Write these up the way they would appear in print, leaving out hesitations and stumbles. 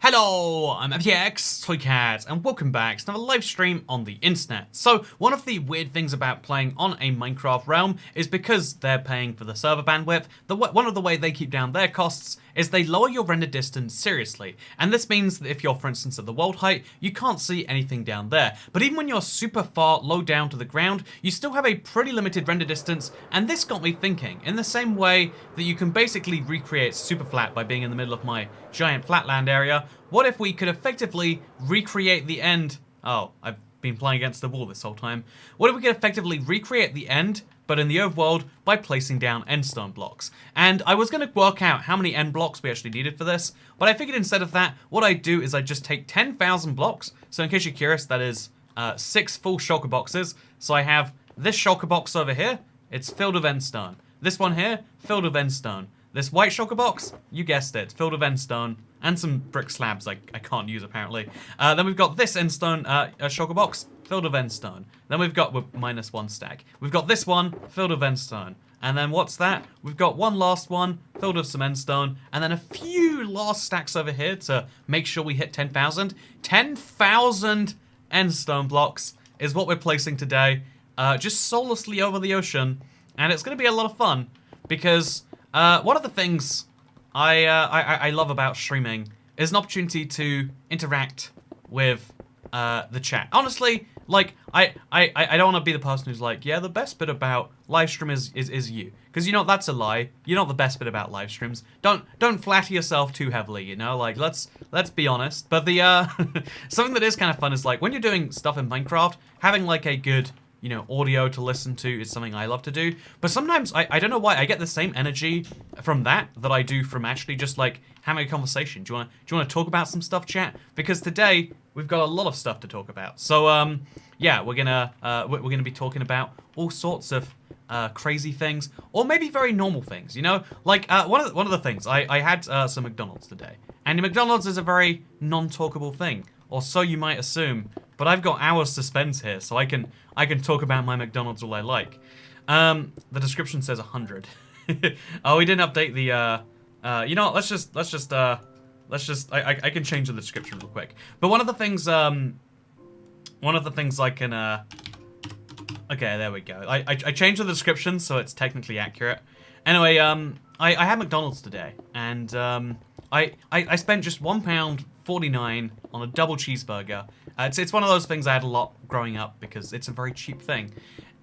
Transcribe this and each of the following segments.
Hello, I'm FTX Toycat, and welcome back to another live stream on the internet. So, one of the weird things about playing on a Minecraft realm is because they're paying for the server bandwidth, one of the way they keep down their costs is they lower your render distance seriously. And this means that if you're, for instance, at the world height, you can't see anything down there. But even when you're super far low down to the ground, you still have a pretty limited render distance, and this got me thinking, in the same way that you can basically recreate super flat by being in the middle of my giant flatland area, what if we could effectively recreate the end? Oh, I've been playing against the wall this whole time. What if we could effectively recreate the end, but in the overworld, by placing down endstone blocks? And I was going to work out how many end blocks we actually needed for this, but I figured instead of that, what I'd do is I'd just take 10,000 blocks. So in case you're curious, that is 6 full shulker boxes. So I have this shulker box over here, it's filled with endstone. This one here, filled with endstone. This white shulker box, you guessed it, filled with endstone. And some brick slabs I can't use apparently. Then we've got this endstone shulker box filled with endstone. Then we've got -1 stack. We've got this one filled with endstone. And then what's that? We've got one last one filled with some endstone. And then a few last stacks over here to make sure we hit 10,000. 10,000 endstone blocks is what we're placing today. Just soullessly over the ocean. And it's going to be a lot of fun. Because one of the things I love about streaming is an opportunity to interact with the chat. Honestly, like, I don't want to be the person who's like, yeah, the best bit about live stream is you. Because, you know, that's a lie. You're not the best bit about live streams. Don't flatter yourself too heavily, you know? Like, let's be honest. But the, something that is kind of fun is, like, when you're doing stuff in Minecraft, having, like, a good, you know, audio to listen to is something I love to do. But sometimes, I don't know why, I get the same energy from that I do from actually just, like, having a conversation. Do you wanna talk about some stuff, chat? Because today, we've got a lot of stuff to talk about. So, yeah, we're gonna be talking about all sorts of crazy things, or maybe very normal things, you know? Like, one of the things, I had some McDonald's today. And McDonald's is a very non-talkable thing, or so you might assume. But I've got hours to spend here, so I can talk about my McDonald's all I like. The description says 100. Oh, we didn't update the, you know what, let's just, I can change the description real quick. But one of the things I can, okay, there we go. I changed the description, so it's technically accurate. Anyway, I had McDonald's today, and, I spent just £1.49 on a double cheeseburger. It's one of those things I had a lot growing up because it's a very cheap thing.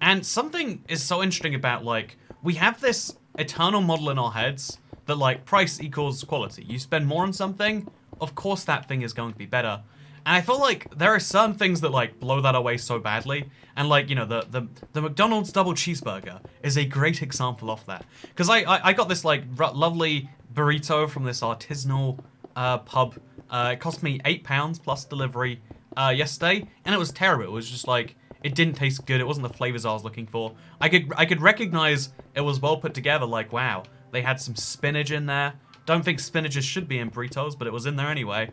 And something is so interesting about, like, we have this eternal model in our heads that, like, price equals quality. You spend more on something, of course that thing is going to be better. And I feel like there are certain things that, like, blow that away so badly. And, like, you know, the McDonald's double cheeseburger is a great example of that. Because I got this, like, lovely burrito from this artisanal pub. It cost me £8 plus delivery yesterday, and it was terrible. It was just like, it didn't taste good. It wasn't the flavors I was looking for. I could recognize it was well put together. Like, wow, they had some spinach in there. Don't think spinaches should be in burritos, but it was in there anyway.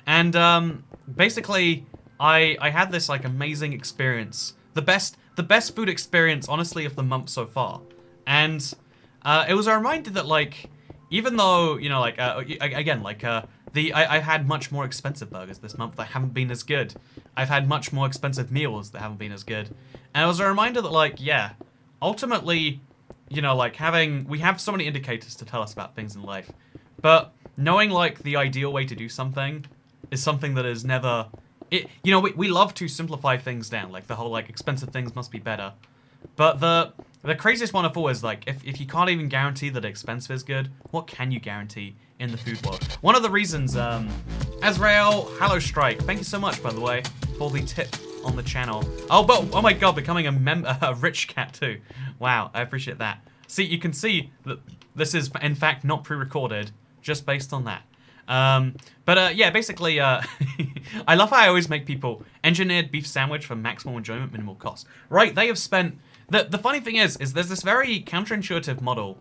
And basically, I had this, like, amazing experience. The best food experience, honestly, of the month so far. And it was a reminder that, like, even though, you know, like, again, like, I've had much more expensive burgers this month that haven't been as good. I've had much more expensive meals that haven't been as good. And it was a reminder that, like, yeah, ultimately, you know, like, we have so many indicators to tell us about things in life. But knowing, like, the ideal way to do something is something that is never, you know, we love to simplify things down, like the whole, like, expensive things must be better. But the craziest one of all is, like, if you can't even guarantee that expensive is good, what can you guarantee in the food world? One of the reasons, Azrael Hallow Strike, thank you so much, by the way, for the tip on the channel. Oh, but, oh my god, becoming a rich cat too. Wow, I appreciate that. See, you can see that this is, in fact, not pre-recorded, just based on that. Yeah, basically, I love how I always make people engineered beef sandwich for maximum enjoyment, minimal cost. Right, they have spent, the funny thing is there's this very counterintuitive model,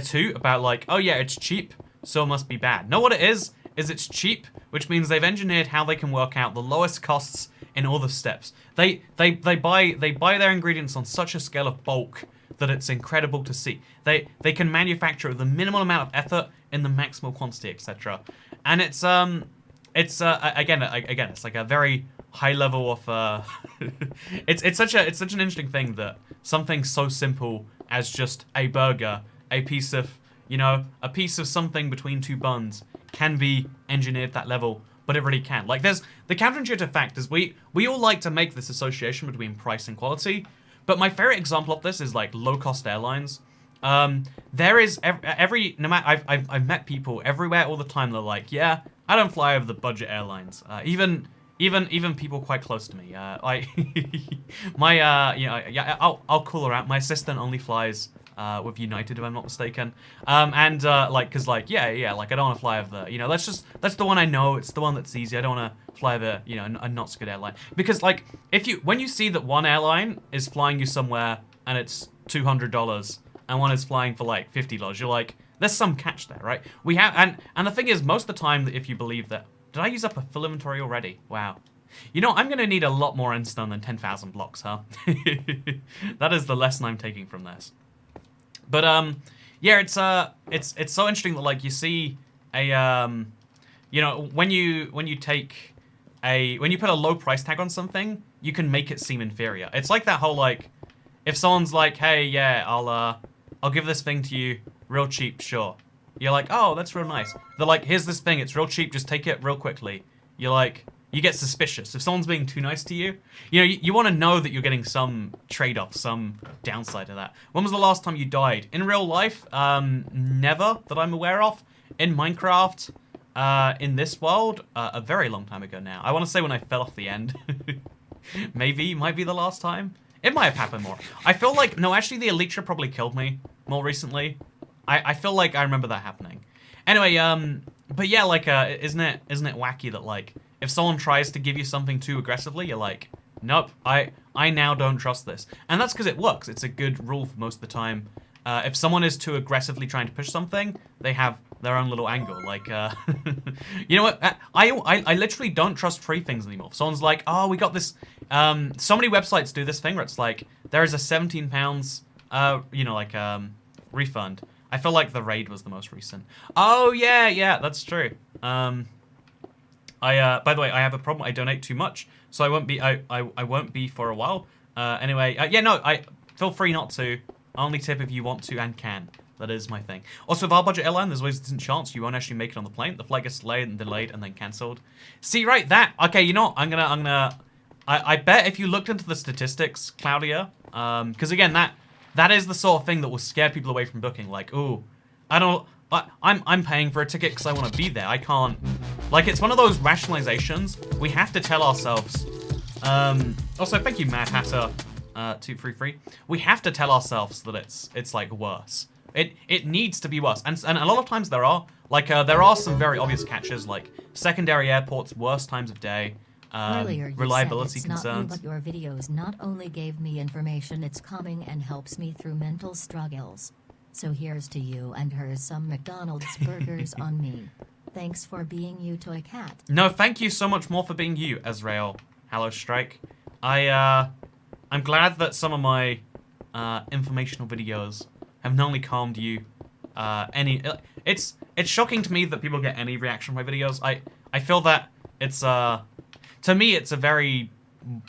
too, about, like, oh yeah, it's cheap, so it must be bad. No, what it is it's cheap, which means they've engineered how they can work out the lowest costs in all the steps. They buy their ingredients on such a scale of bulk that it's incredible to see. They can manufacture with the minimal amount of effort in the maximal quantity, etc. And it's it's again, it's like a very high level of it's such an interesting thing that something so simple as just a burger, a piece of, you know, a piece of something between two buns can be engineered that level, but it really can. Like, there's the counterintuitive fact is we all like to make this association between price and quality, but my favorite example of this is like low-cost airlines. There is no matter, I've met people everywhere all the time. They're like, yeah, I don't fly over the budget airlines. Even people quite close to me. Yeah, I'll call her out. My assistant only flies with United, if I'm not mistaken. Cause yeah, like I don't want to fly over the, you know, that's the one I know. It's the one that's easy. I don't want to fly over, you know, a not so good airline. Because like, when you see that one airline is flying you somewhere and it's $200 and one is flying for like $50, you're like, there's some catch there, right? We have, and the thing is, most of the time, if you believe that, did I use up a full inventory already? Wow. You know, I'm going to need a lot more endstone than 10,000 blocks, huh? That is the lesson I'm taking from this. But, yeah, it's so interesting that, like, you see a, you know, when you put a low price tag on something, you can make it seem inferior. It's like that whole, like, if someone's like, hey, yeah, I'll give this thing to you real cheap, sure. You're like, oh, that's real nice. They're like, here's this thing, it's real cheap, just take it real quickly. You're like, you get suspicious. If someone's being too nice to you, you know, you want to know that you're getting some trade-off, some downside to that. When was the last time you died? In real life, never that I'm aware of. In Minecraft, in this world, a very long time ago now. I want to say when I fell off the end. Maybe, might be the last time. It might have happened more. I feel like, no, actually the Elytra probably killed me more recently. I feel like I remember that happening. Anyway, but yeah, like, isn't it wacky that, like, if someone tries to give you something too aggressively, you're like, nope, I now don't trust this. And that's because it works. It's a good rule for most of the time. If someone is too aggressively trying to push something, they have their own little angle. Like, you know what? I literally don't trust free things anymore. If someone's like, oh, we got this. So many websites do this thing where it's like, there is a £17, you know, like, refund. I feel like the raid was the most recent. Oh, yeah, that's true. By the way, I have a problem. I donate too much, so I won't be. I won't be for a while. Anyway, yeah, no. I feel free not to. Only tip if you want to and can. That is my thing. Also, with our budget airline, there's always a decent chance you won't actually make it on the plane. The flight gets delayed and then cancelled. See, right, that. Okay, you know what? I bet if you looked into the statistics, Claudia, because again, that is the sort of thing that will scare people away from booking. Like, ooh, I'm paying for a ticket because I want to be there. I can't. Like, it's one of those rationalizations we have to tell ourselves. Also, thank you, Mad Hatter, 233. We have to tell ourselves that it's like worse. It needs to be worse, and a lot of times there are some very obvious catches, like secondary airports, worst times of day. Earlier, reliability you said it's concerns. not you, but your videos not only gave me information, it's calming and helps me through mental struggles. So here's to you and hers some McDonald's burgers on me. Thanks for being you, Toy Cat. No, thank you so much more for being you, Ezreal. Hello, Strike. I'm glad that some of my informational videos have not only calmed you. It's shocking to me that people get any reaction from my videos. I feel that it's to me, it's a very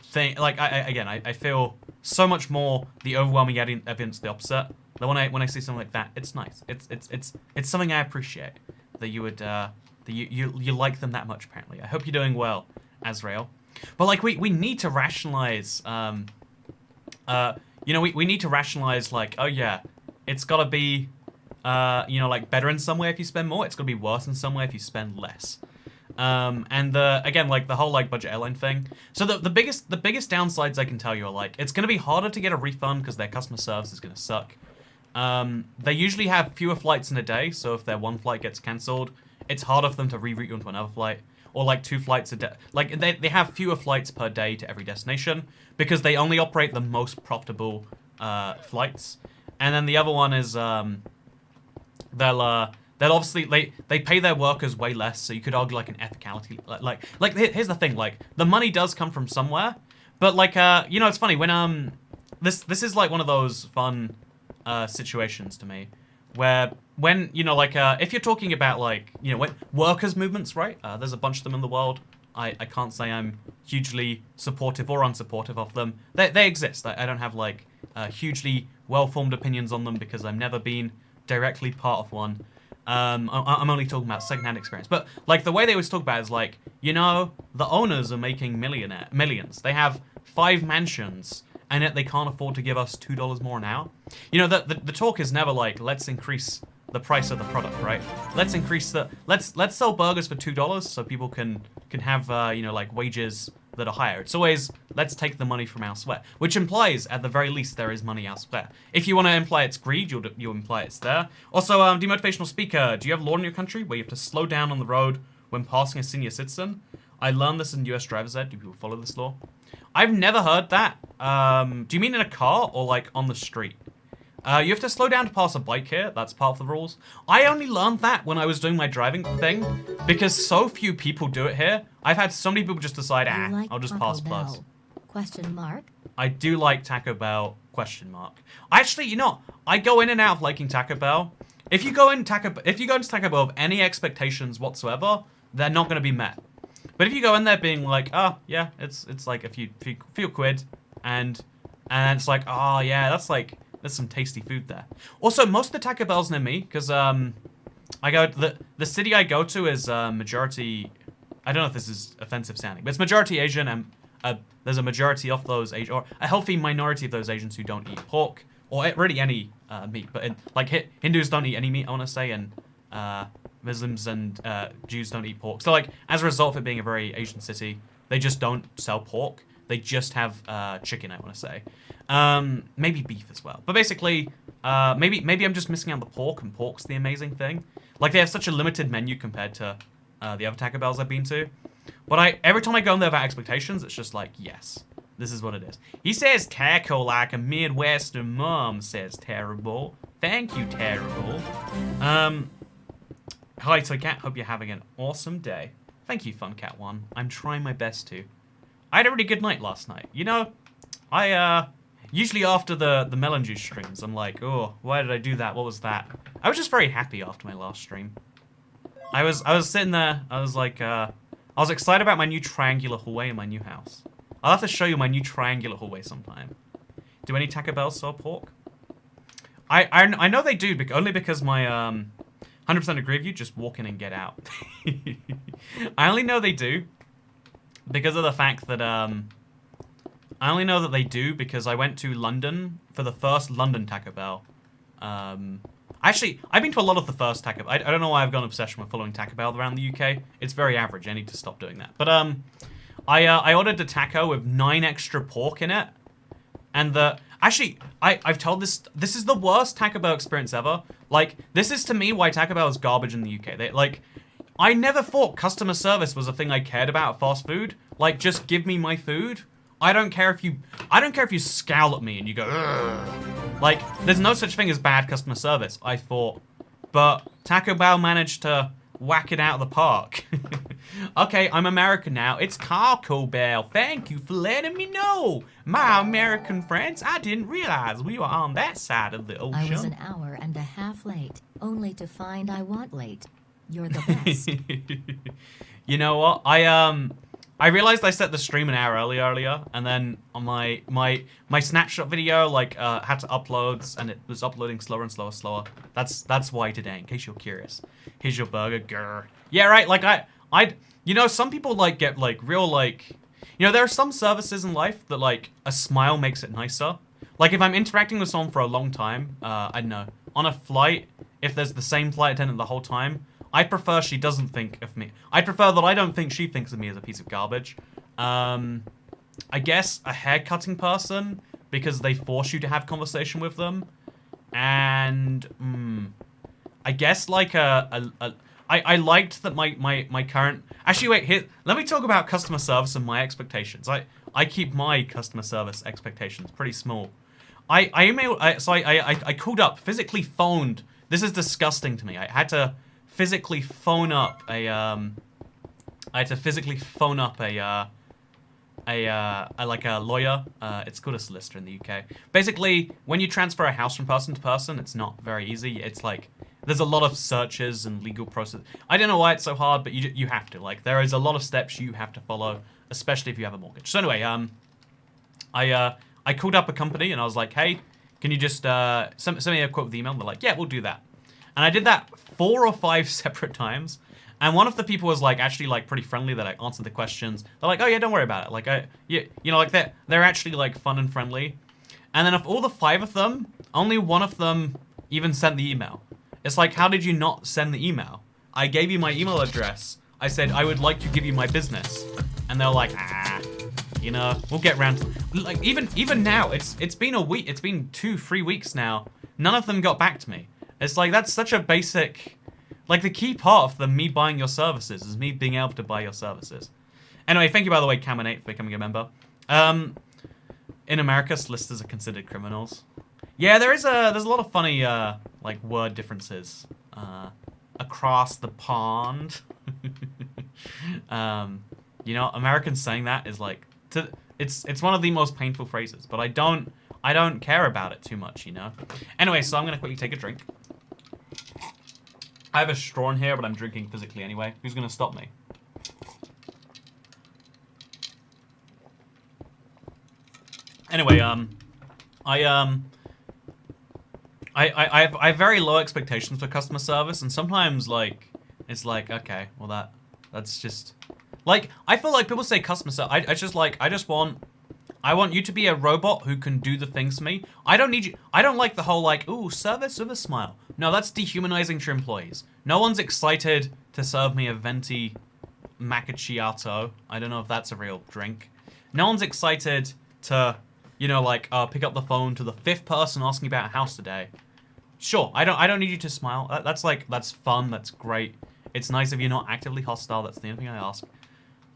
thing. Like I feel so much more the overwhelming evidence the opposite. That when I see something like that, it's nice. It's something I appreciate that you would that you like them that much. Apparently, I hope you're doing well, Azrael. But like we need to rationalize. You know, we need to rationalize like, oh yeah, it's gotta be you know, like better in some way if you spend more. It's gonna be worse in some way if you spend less. And again, like the whole like budget airline thing. So the biggest downsides I can tell you are like, it's going to be harder to get a refund because their customer service is going to suck. They usually have fewer flights in a day, so if their one flight gets cancelled, it's harder for them to reroute you onto another flight. Or like 2 flights a day. Like they have fewer flights per day to every destination because they only operate the most profitable flights. And then the other one is they'll obviously they pay their workers way less, so you could argue like an ethicality like here's the thing, like the money does come from somewhere, but like you know, it's funny when this is like one of those fun situations to me where when you know, like, if you're talking about like, you know, when workers' movements, right? There's a bunch of them in the world. I can't say I'm hugely supportive or unsupportive of them. They exist. I don't have like hugely well-formed opinions on them because I've never been directly part of one. I'm only talking about secondhand experience. But like the way they always talk about it is like, you know, the owners are making millions. They have 5 mansions, and yet they can't afford to give us $2 more an hour. You know, the talk is never like, let's increase the price of the product, right? Let's increase the let's sell burgers for $2 so people can have you know, like wages that are higher. It's always let's take the money from elsewhere, which implies at the very least there is money elsewhere. If you want to imply it's greed, you'll imply it's there. Also, demotivational speaker, do you have law in your country where you have to slow down on the road when passing a senior citizen? I learned this in US driver's ed. Do people follow this law? I've never heard that. Do you mean in a car or like on the street? You have to slow down to pass a bike here. That's part of the rules. I only learned that when I was doing my driving thing because so few people do it here. I've had so many people just decide, I'll just pass plus. Question mark? I do like Taco Bell, question mark. Actually, you know, I go in and out of liking Taco Bell. If you go into Taco Bell with any expectations whatsoever, they're not going to be met. But if you go in there being like, oh, yeah, it's like a few quid, and it's like, oh, yeah, there's some tasty food there. Also, most of the Taco Bells near me, because the city I go to is majority. I don't know if this is offensive sounding, but it's majority Asian, and there's a majority of those Asian, or a healthy minority of those Asians who don't eat pork or really any meat. But like Hindus don't eat any meat, I want to say, and Muslims and Jews don't eat pork. So like as a result of it being a very Asian city, they just don't sell pork. They just have chicken, I want to say. Maybe beef as well. But basically, maybe I'm just missing out on the pork, and pork's the amazing thing. Like, they have such a limited menu compared to the other Taco Bells I've been to. But every time I go in there without expectations, it's just like, yes, this is what it is. He says taco like a Midwestern mom says terrible. Thank you, terrible. Hi, Toy Cat. Hope you're having an awesome day. Thank you, FunCat1. I'm trying my best to. I had a really good night last night. You know, I, usually after the melon juice streams, I'm like, oh, why did I do that? What was that? I was just very happy after my last stream. I was sitting there, I was like, I was excited about my new triangular hallway in my new house. I'll have to show you my new triangular hallway sometime. Do any Taco Bells sell pork? I know they do, only because my, 100% agree with you, just walk in and get out. I only know they do because of the fact that, I only know that they do because I went to London for the first London Taco Bell. Actually, I've been to a lot of the first Taco Bell. I don't know why I've got an obsession with following Taco Bell around the UK. It's very average. I need to stop doing that. But I ordered a taco with 9 extra pork in it. And actually, I've told this is the worst Taco Bell experience ever. Like, this is to me why Taco Bell is garbage in the UK. I never thought customer service was a thing I cared about at fast food. Like, just give me my food. I don't care if you scowl at me and you go, ugh. Like, there's no such thing as bad customer service, I thought. But Taco Bell managed to whack it out of the park. Okay, I'm American now. It's Taco Bell. Thank you for letting me know. My American friends, I didn't realize we were on that side of the ocean. I was an hour and a half late, only to find I wasn't late. You're the best. You know what? I realized I set the stream an hour earlier, and then on my snapshot video had to upload, and it was uploading slower and slower. That's why today, in case you're curious. Here's your burger, grr. Yeah, right. Like you know, some people get real you know, there are some services in life that a smile makes it nicer. Like if I'm interacting with someone for a long time, I don't know, on a flight, if there's the same flight attendant the whole time, I prefer she doesn't think of me. I prefer that I don't think she thinks of me as a piece of garbage. I guess a haircutting person, because they force you to have conversation with them. And, I guess I liked that my current... Actually, wait, here, let me talk about customer service and my expectations. I keep my customer service expectations pretty small. I called up, physically phoned. This is disgusting to me. I had to physically phone up a lawyer. It's called a solicitor in the UK. Basically, when you transfer a house from person to person, it's not very easy. It's there's a lot of searches and legal process. I don't know why it's so hard, but you have to. Like, there is a lot of steps you have to follow, especially if you have a mortgage. So anyway, I called up a company and I was like, hey, can you just send me a quote with email? And they're like, yeah, we'll do that. And I did that 4 or 5 separate times. And one of the people was like actually like pretty friendly that I answered the questions. They're like, oh yeah, don't worry about it. Like you know, like they're actually like fun and friendly. And then of all the 5 of them, only one of them even sent the email. It's like, how did you not send the email? I gave you my email address. I said I would like to give you my business, and they're like, you know, we'll get around to it. Like even now, it's been a week. It's been 2-3 weeks now. None of them got back to me. It's like that's such a basic. Like, the key part of me buying your services is me being able to buy your services. Anyway, thank you, by the way, Caminate, for becoming a member. In America, solicitors are considered criminals. Yeah, there's a lot of funny, like, word differences across the pond. You know, Americans saying that is, like, it's one of the most painful phrases, but I don't care about it too much, you know? Anyway, so I'm going to quickly take a drink. I have a straw in here, but I'm drinking physically anyway. Who's gonna stop me? Anyway, I have very low expectations for customer service, and sometimes like it's like, okay, well that's just like, I feel like people say customer service. I want you to be a robot who can do the things for me. I don't need you. I don't like the whole like, ooh, service with a smile. No, that's dehumanizing to employees. No one's excited to serve me a venti macchiato. I don't know if that's a real drink. No one's excited to, you know, like, pick up the phone to the 5th person asking about a house today. Sure, I don't need you to smile. That's fun. That's great. It's nice if you're not actively hostile. That's the only thing I ask.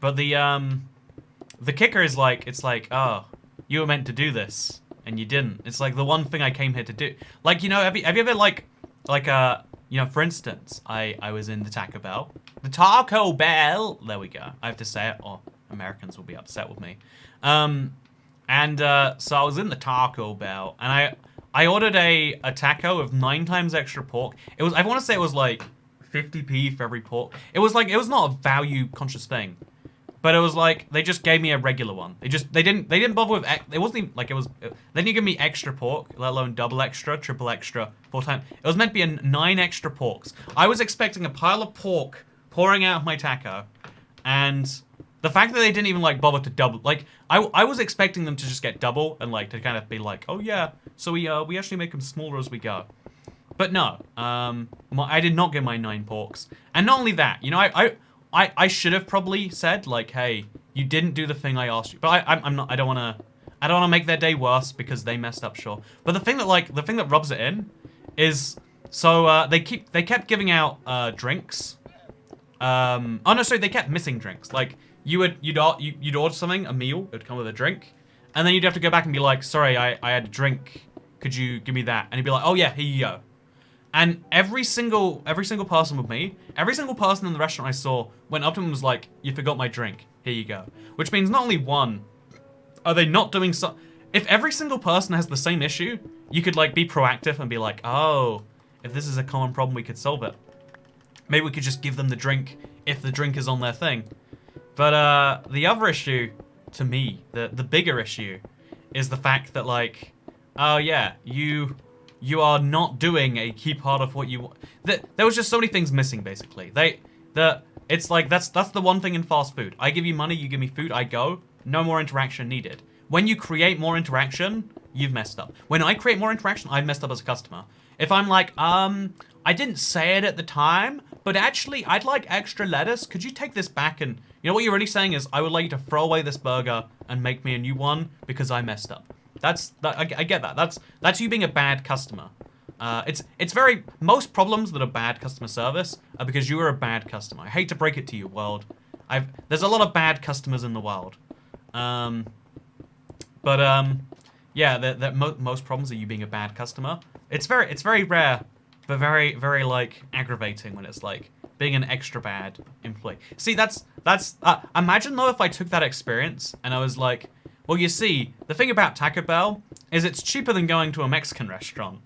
But the kicker is like, it's like, oh, you were meant to do this and you didn't. It's like the one thing I came here to do. Like, you know, have you ever like, you know, for instance, I was in the Taco Bell. The Taco Bell! There we go. I have to say it, or Americans will be upset with me. So I was in the Taco Bell, and I ordered a taco of 9 times extra pork. It was, I want to say it was like 50p for every pork. It was like, it was not a value conscious thing. But it was like, they just gave me a regular one. They didn't bother with, it wasn't even, like, they didn't give me extra pork, let alone double extra, triple extra, 4 times. It was meant to be 9 extra porks. I was expecting a pile of pork pouring out of my taco, and the fact that they didn't even, like, bother to double, like, I was expecting them to just get double, and, like, to kind of be like, oh yeah, so we actually make them smaller as we go. But no, I did not get my 9 porks. And not only that, you know, I should have probably said, like, hey, you didn't do the thing I asked you. But I'm not, I don't want to make their day worse because they messed up, sure. But the thing that rubs it in is, so they kept giving out drinks. Oh no, sorry, they kept missing drinks. Like, you'd order something, a meal, it would come with a drink, and then you'd have to go back and be like, sorry, I had a drink, could you give me that? And he'd be like, oh yeah, here you go. And every single person with me, every single person in the restaurant I saw went up to him and was like, you forgot my drink, here you go. Which means not only one, are they not doing so, if every single person has the same issue, you could like be proactive and be like, oh, if this is a common problem, we could solve it. Maybe we could just give them the drink if the drink is on their thing. But the other issue, to me, the bigger issue, is the fact that like, oh yeah, you are not doing a key part of what you want. There was just so many things missing, basically. It's like, that's the one thing in fast food. I give you money, you give me food, I go. No more interaction needed. When you create more interaction, you've messed up. When I create more interaction, I've messed up as a customer. If I'm like, I didn't say it at the time, but actually, I'd like extra lettuce. Could you take this back and... You know what you're really saying is, I would like you to throw away this burger and make me a new one because I messed up. I get that. That's you being a bad customer. It's very... Most problems that are bad customer service are because you are a bad customer. I hate to break it to you, world. There's a lot of bad customers in the world. Yeah, most problems are you being a bad customer. It's very rare, but very, very, like, aggravating when it's, like, being an extra bad employee. See, imagine, though, if I took that experience and I was like, well, you see, the thing about Taco Bell is it's cheaper than going to a Mexican restaurant.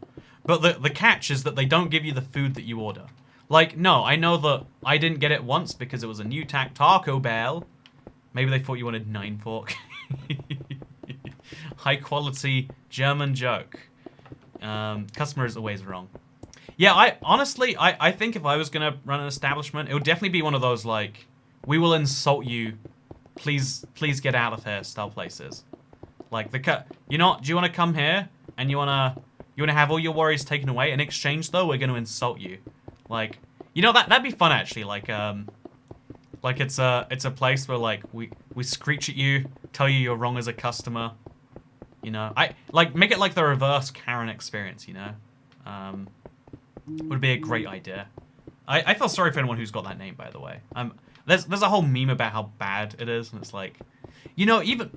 But the catch is that they don't give you the food that you order. Like, no, I know that I didn't get it once because it was a new Taco Bell. Maybe they thought you wanted 9 fork. High quality German joke. Customer is always wrong. Yeah, I think if I was gonna run an establishment, it would definitely be one of those like, we will insult you, please get out of here style places. Like do you want to come here and you wanna have all your worries taken away? In exchange though, we're gonna insult you. Like, that'd be fun actually. Like it's a place where like we screech at you, tell you you're wrong as a customer. I like make it like the reverse Karen experience. Would be a great idea. I feel sorry for anyone who's got that name, by the way. There's a whole meme about how bad it is, and it's like, even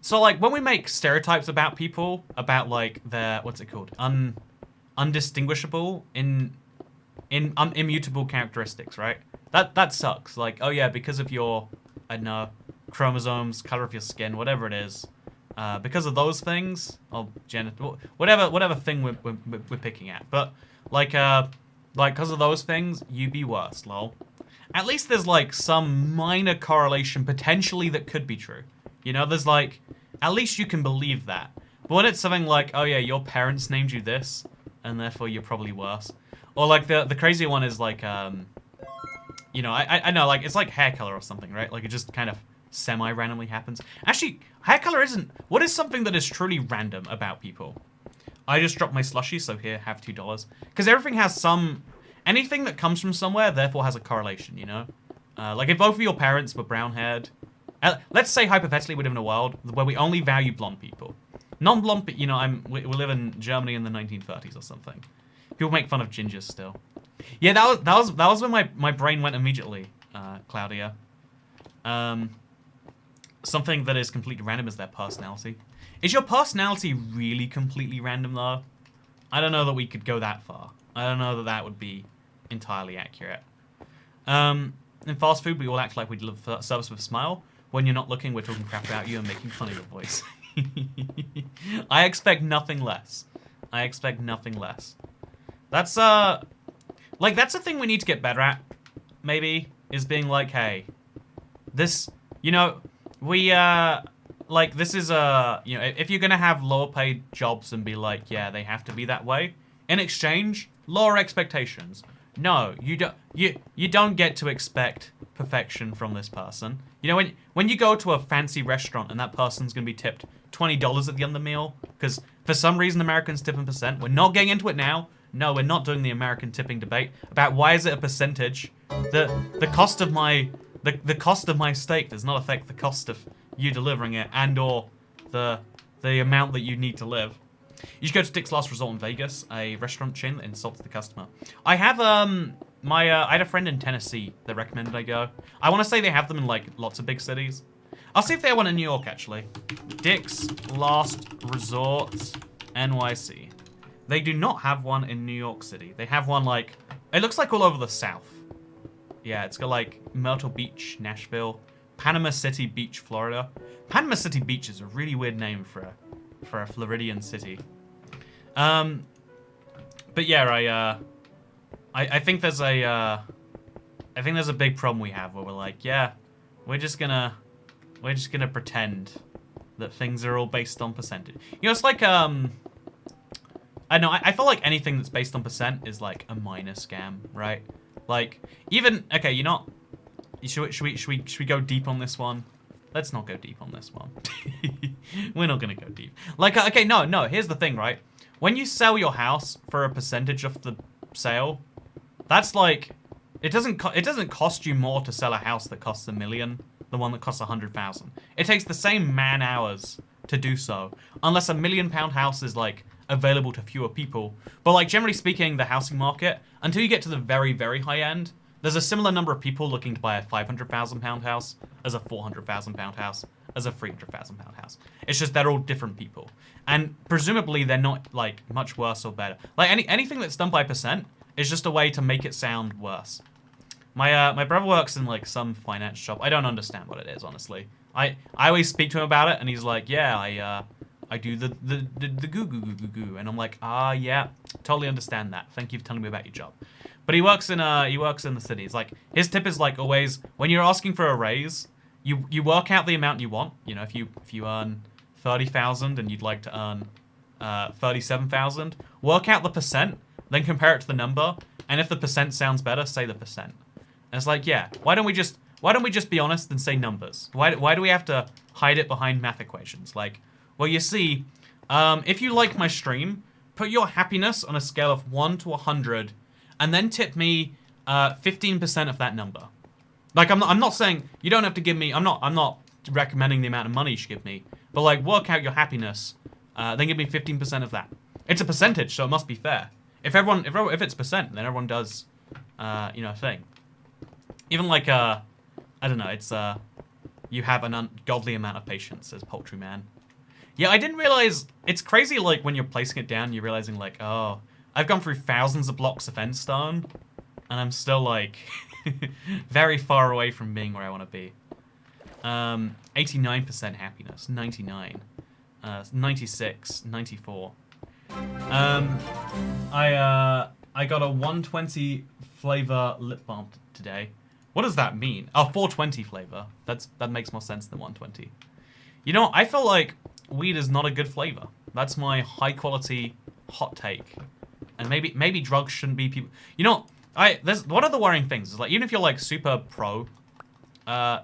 so like when we make stereotypes about people, about like their what's it called, undistinguishable immutable characteristics, right? That sucks. Like, oh yeah, because of your, I don't know, chromosomes, color of your skin, whatever it is, because of those things, or genital, whatever thing we're picking at. But like because of those things, you be worse, lol. At least there's like some minor correlation potentially that could be true. There's like, at least you can believe that. But when it's something like, oh yeah, your parents named you this, and therefore you're probably worse. Or like the crazy one is like, I know, like it's like hair color or something, right? Like it just kind of semi-randomly happens. Actually, hair color isn't. What is something that is truly random about people? I just dropped my slushie, so here, have $2. Because everything has anything that comes from somewhere, therefore has a correlation, Like if both of your parents were brown-haired, let's say hypothetically we live in a world where we only value blonde people. Non-blonde, we live in Germany in the 1930s or something. People make fun of gingers still. Yeah, that was when my brain went immediately, Claudia. Something that is completely random is their personality. Is your personality really completely random though? I don't know that we could go that far. I don't know that would be entirely accurate. In fast food, we all act like we deliver service with a smile. When you're not looking, we're talking crap about you and making fun of your voice. I expect nothing less. I expect nothing less. That's that's a thing we need to get better at, maybe, is being like, hey, this, we, this is if you're gonna have lower paid jobs and be like, yeah, they have to be that way, in exchange, lower expectations. No, you don't get to expect perfection from this person. When you go to a fancy restaurant and that person's gonna be tipped $20 at the end of the meal, because for some reason Americans tip in percent. We're not getting into it now. No, we're not doing the American tipping debate about why is it a percentage. The cost of my cost of my steak does not affect the cost of you delivering it and or the amount that you need to live. You should go to Dick's Last Resort in Vegas, a restaurant chain that insults the customer. I have I had a friend in Tennessee that recommended I go. I want to say they have them in like lots of big cities. I'll see if they have one in New York actually. Dick's Last Resort NYC. They do not have one in New York City. They have one like, it looks like all over the South. Yeah, it's got like Myrtle Beach, Nashville, Panama City Beach, Florida. Panama City Beach is a really weird name for a Floridian city. But yeah, I think there's a big problem we have where we're like, yeah, we're just gonna pretend that things are all based on percentage. It's like I know. I feel like anything that's based on percent is like a minor scam, right? Like even okay, should we go deep on this one? Let's not go deep on this one. We're not gonna go deep. Like okay, no. Here's the thing, right? When you sell your house for a percentage of the sale, that's like it doesn't cost you more to sell a house that costs $1 million than one that costs 100,000. It takes the same man hours to do so, unless a £1 million house is like available to fewer people. But like generally speaking, the housing market, until you get to the very, very high end, there's a similar number of people looking to buy a £500,000 house as a £400,000 house, as a £300,000 house. It's just they're all different people. And presumably they're not like much worse or better. Like anything that's done by percent is just a way to make it sound worse. My brother works in like some finance shop. I don't understand what it is, honestly. I always speak to him about it and he's like, yeah, I do the goo goo goo goo goo, and I'm like, ah, yeah, totally understand that. Thank you for telling me about your job. But he works in the city. It's like his tip is like always when you're asking for a raise, you work out the amount you want. You know, if you earn 30,000 and you'd like to earn 37,000, work out the percent, then compare it to the number, and if the percent sounds better, say the percent. And it's like, yeah, why don't we just be honest and say numbers? Why do we have to hide it behind math equations? Like, well, you see, if you like my stream, put your happiness on a scale of 1 to 100, and then tip me 15% of that number. Like, I'm not saying you don't have to give me. I'm not recommending the amount of money you should give me, but like, work out your happiness, then give me 15% of that. It's a percentage, so it must be fair. If it's percent, then everyone does, a thing. Even like I don't know, it's you have an ungodly amount of patience, says Poultry Man. Yeah, I didn't realize, it's crazy like when you're placing it down, you're realizing like, oh, I've gone through thousands of blocks of endstone, and I'm still like very far away from being where I want to be. 89% happiness, 99, 96, 94. I got a 120 flavor lip balm today. What does that mean? Oh, 420 flavor. That makes more sense than 120. You know, I feel like weed is not a good flavor. That's my high quality hot take. And maybe drugs shouldn't be people. You know, one of the worrying things is like, even if you're like super pro,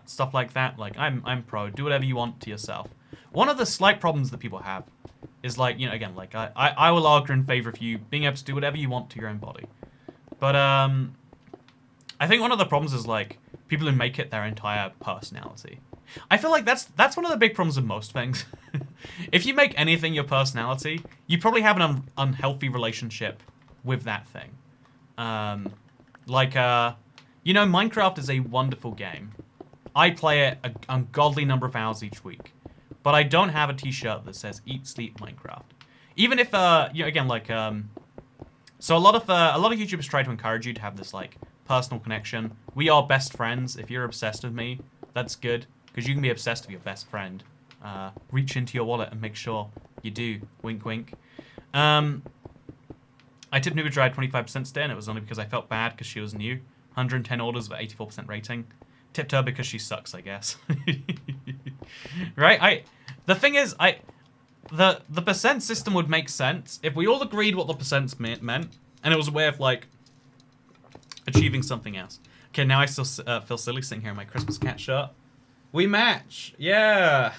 stuff like that, like I'm pro, do whatever you want to yourself. One of the slight problems that people have is like, you know, again, like I will argue in favor of you being able to do whatever you want to your own body. But I think one of the problems is like people who make it their entire personality. I feel like that's one of the big problems with most things. If you make anything your personality, you probably have an unhealthy relationship with that thing. You know, Minecraft is a wonderful game. I play it an ungodly number of hours each week, but I don't have a T-shirt that says "Eat, Sleep, Minecraft." Even if, you know, again, like, so a lot of YouTubers try to encourage you to have this like personal connection. We are best friends. If you're obsessed with me, that's good, because you can be obsessed with your best friend. Reach into your wallet and make sure you do. Wink, wink. I tipped NubaDried 25% today, and it was only because I felt bad because she was new. 110 orders with 84% rating. Tipped her because she sucks, I guess. Right? The thing is, the percent system would make sense if we all agreed what the percents meant, and it was a way of like achieving something else. Okay, now I still feel silly sitting here in my Christmas cat shirt. We match, yeah.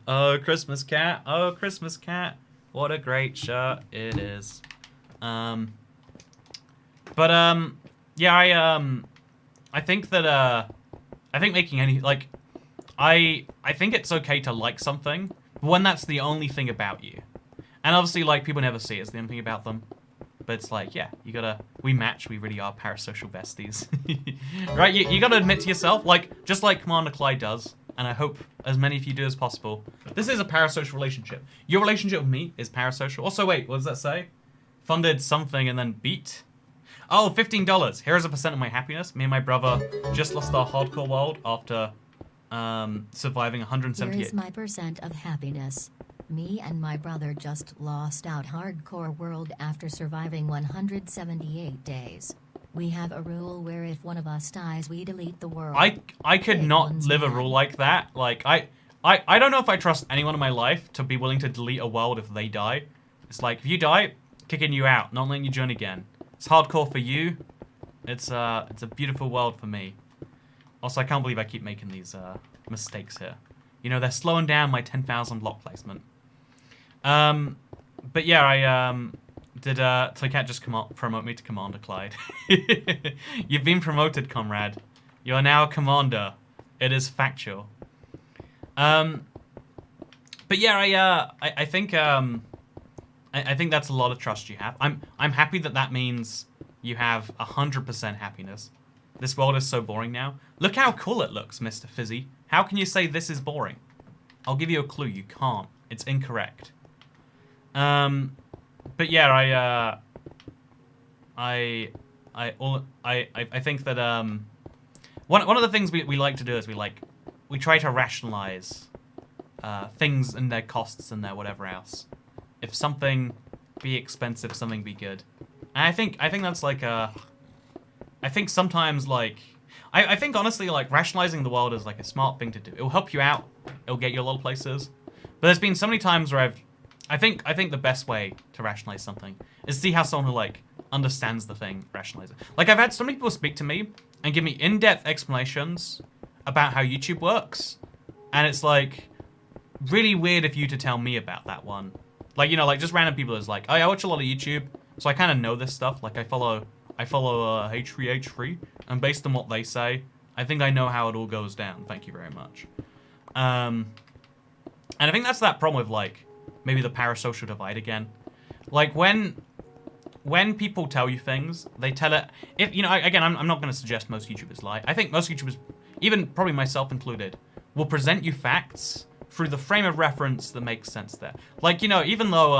Oh, Christmas cat. Oh, Christmas cat. What a great shirt it is. Yeah, I think that, I think making any, like, I think it's okay to like something, but when that's the only thing about you. And obviously, like, people never see it as the only thing about them. But it's like, yeah, we match, we really are parasocial besties. Right, you gotta admit to yourself, like, just like Commander Clyde does, and I hope as many of you do as possible, this is a parasocial relationship. Your relationship with me is parasocial. Also, wait, what does that say? Funded something and then beat? Oh, $15. Here is a percent of my happiness. Me and my brother just lost our hardcore world after surviving 178. Here is my percent of happiness. Me and my brother just lost out hardcore world after surviving 178 days. We have a rule where if one of us dies, we delete the world. I could not live a rule like that. Like, I don't know if I trust anyone in my life to be willing to delete a world if they die. It's like, if you die, kicking you out, not letting you join again. It's hardcore for you. It's a beautiful world for me. Also, I can't believe I keep making these mistakes here. You know, they're slowing down my 10,000 block placement. But yeah, I did Toycat just promote me to Commander Clyde. You've been promoted, comrade. You are now a commander. It is factual. But yeah, I think I think that's a lot of trust you have. I'm happy that means you have 100% happiness. This world is so boring now. Look how cool it looks, Mr. Fizzy. How can you say this is boring? I'll give you a clue. You can't. It's incorrect. But yeah, I think that one of the things we like to do is we try to rationalize things and their costs and their whatever else. If something be expensive, something be good. And I think that's like I think sometimes like I think honestly like rationalizing the world is like a smart thing to do. It will help you out. It'll get you a lot of places. But there's been so many times where I think the best way to rationalize something is see how someone who like understands the thing rationalize it. Like I've had so many people speak to me and give me in-depth explanations about how YouTube works, and it's like really weird of you to tell me about that one. Like, you know, like just random people is like, oh, yeah, I watch a lot of YouTube, so I kind of know this stuff. Like I follow H3H3, and based on what they say, I think I know how it all goes down. Thank you very much. And I think that's that problem with like maybe the parasocial divide again. Like when people tell you things, they tell it. If you know, again, I'm not going to suggest most YouTubers lie. I think most YouTubers, even probably myself included, will present you facts through the frame of reference that makes sense there. Like, you know, even though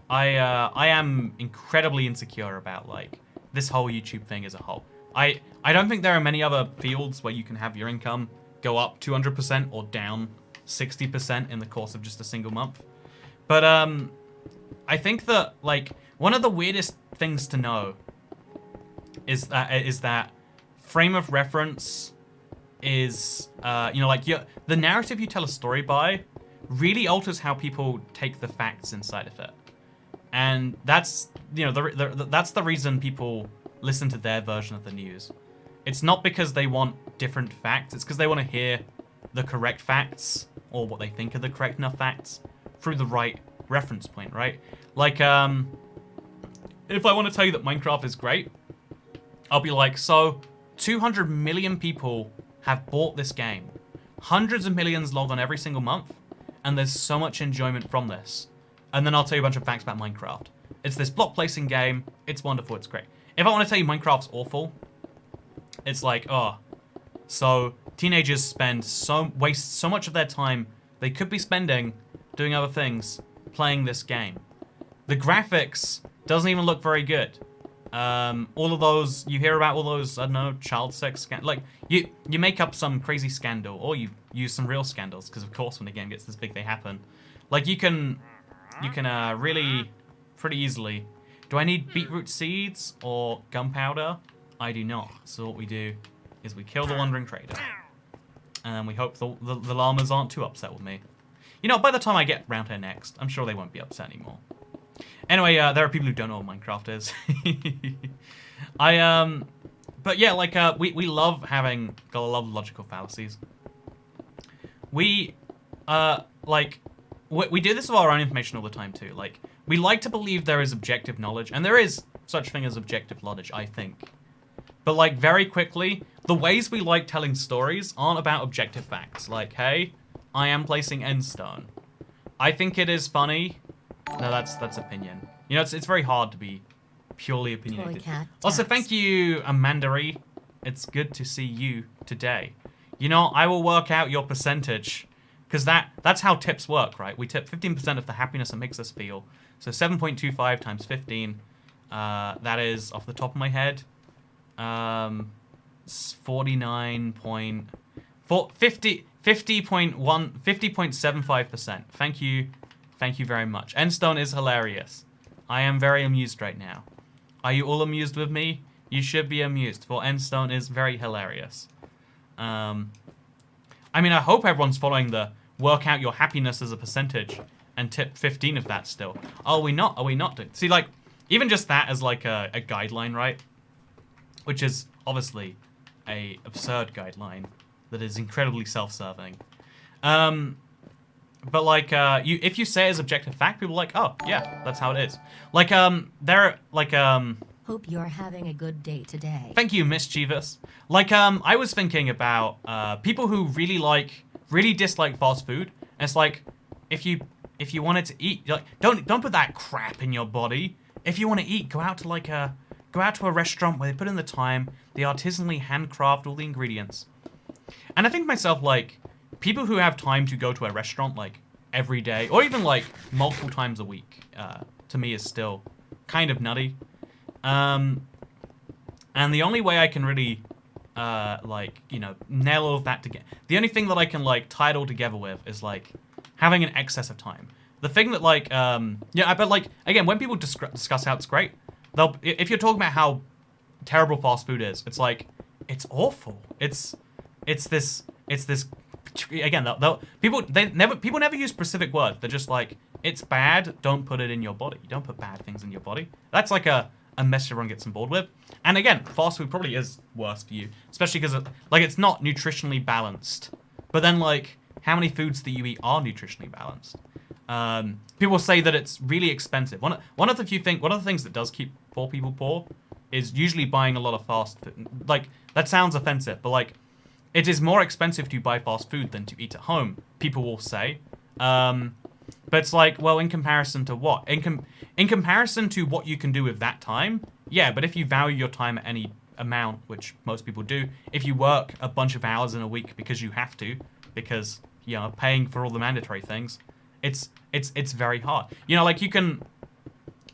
I am incredibly insecure about like this whole YouTube thing as a whole. I don't think there are many other fields where you can have your income go up 200% or down 60% in the course of just a single month. But I think that like one of the weirdest things to know is that frame of reference is you know, like the narrative you tell a story by really alters how people take the facts inside of it. And that's, you know, that's the reason people listen to their version of the news. It's not because they want different facts. It's because they want to hear the correct facts, or what they think are the correct enough facts, through the right reference point, right? Like, if I want to tell you that Minecraft is great, I'll be like, so 200 million people have bought this game. Hundreds of millions log on every single month, and there's so much enjoyment from this. And then I'll tell you a bunch of facts about Minecraft. It's this block placing game. It's wonderful. It's great. If I want to tell you Minecraft's awful, it's like, oh, so teenagers waste so much of their time they could be spending doing other things playing this game. The graphics doesn't even look very good. All of those, you hear about all those, I don't know, child sex scandals. Like, you make up some crazy scandal, or you use some real scandals, because of course when the game gets this big, they happen. Like, you can really, pretty easily. Do I need beetroot seeds or gunpowder? I do not. So what we do is we kill the wandering trader. And we hope the llamas aren't too upset with me. You know, by the time I get round here next, I'm sure they won't be upset anymore. Anyway, there are people who don't know what Minecraft is. But yeah, like, we love having, got a lot of logical fallacies. We do this with our own information all the time too. Like, we like to believe there is objective knowledge, and there is such thing as objective knowledge, I think. But like, very quickly, the ways we like telling stories aren't about objective facts. Like, hey, I am placing endstone. I think it is funny. No, that's opinion. You know, it's very hard to be purely opinionated. Also, thank you, Amandarie. It's good to see you today. You know, I will work out your percentage, because that's how tips work, right? We tip 15% of the happiness it makes us feel. So 7.25 times 15, that is, off the top of my head, 50.75%. Thank you very much. Endstone is hilarious. I am very amused right now. Are you all amused with me? You should be amused, for Endstone is very hilarious. I mean, I hope everyone's following the work out your happiness as a percentage and tip 15 of that still. Are we not? Are we not doing? See, like, even just that as like a guideline, right? Which is obviously a absurd guideline that is incredibly self-serving. But like, if you say it as objective fact, people are like, oh yeah, that's how it is. Like, Hope you're having a good day today. Thank you, Mischievous. Like, I was thinking about people who really dislike fast food. And it's like, if you wanted to eat, like, don't put that crap in your body. If you want to eat, go out to a restaurant where they put in the time, they artisanally handcraft all the ingredients. And I think to myself, like, people who have time to go to a restaurant like every day, or even like multiple times a week, to me is still kind of nutty. And the only way I can really like, you know, nail all of that together. The only thing that I can like tie it all together with is like having an excess of time. The thing that like, yeah, but like again, when people discuss how it's great, if you're talking about how terrible fast food is, it's like it's awful. It's this again. People never use specific words. They're just like it's bad. Don't put it in your body. Don't put bad things in your body. That's like a message everyone gets on board with. And again, fast food probably is worse for you, especially because like it's not nutritionally balanced. But then like how many foods that you eat are nutritionally balanced? People say that it's really expensive. One of the things that does keep poor people poor is usually buying a lot of fast food. Like that sounds offensive, but like it is more expensive to buy fast food than to eat at home. People will say, but it's like, well, in comparison to what? In comparison to what you can do with that time, yeah. But if you value your time at any amount, which most people do, if you work a bunch of hours in a week because you have to, because you know paying for all the mandatory things, it's very hard. You know, like you can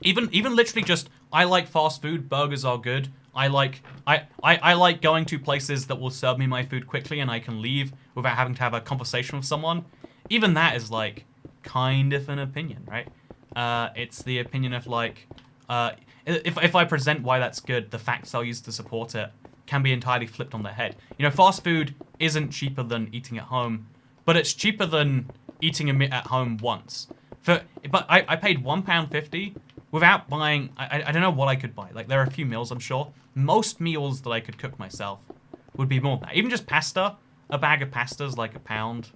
even literally just I like fast food. Burgers are good. I like going to places that will serve me my food quickly and I can leave without having to have a conversation with someone. Even that is like kind of an opinion, right? It's the opinion of like if I present why that's good, the facts I'll use to support it can be entirely flipped on their head. You know, fast food isn't cheaper than eating at home, but it's cheaper than eating at home once. But I paid £1.50 without buying. I don't know what I could buy. Like there are a few meals, I'm sure. Most meals that I could cook myself would be more than that. Even just pasta, a bag of pasta is like £1.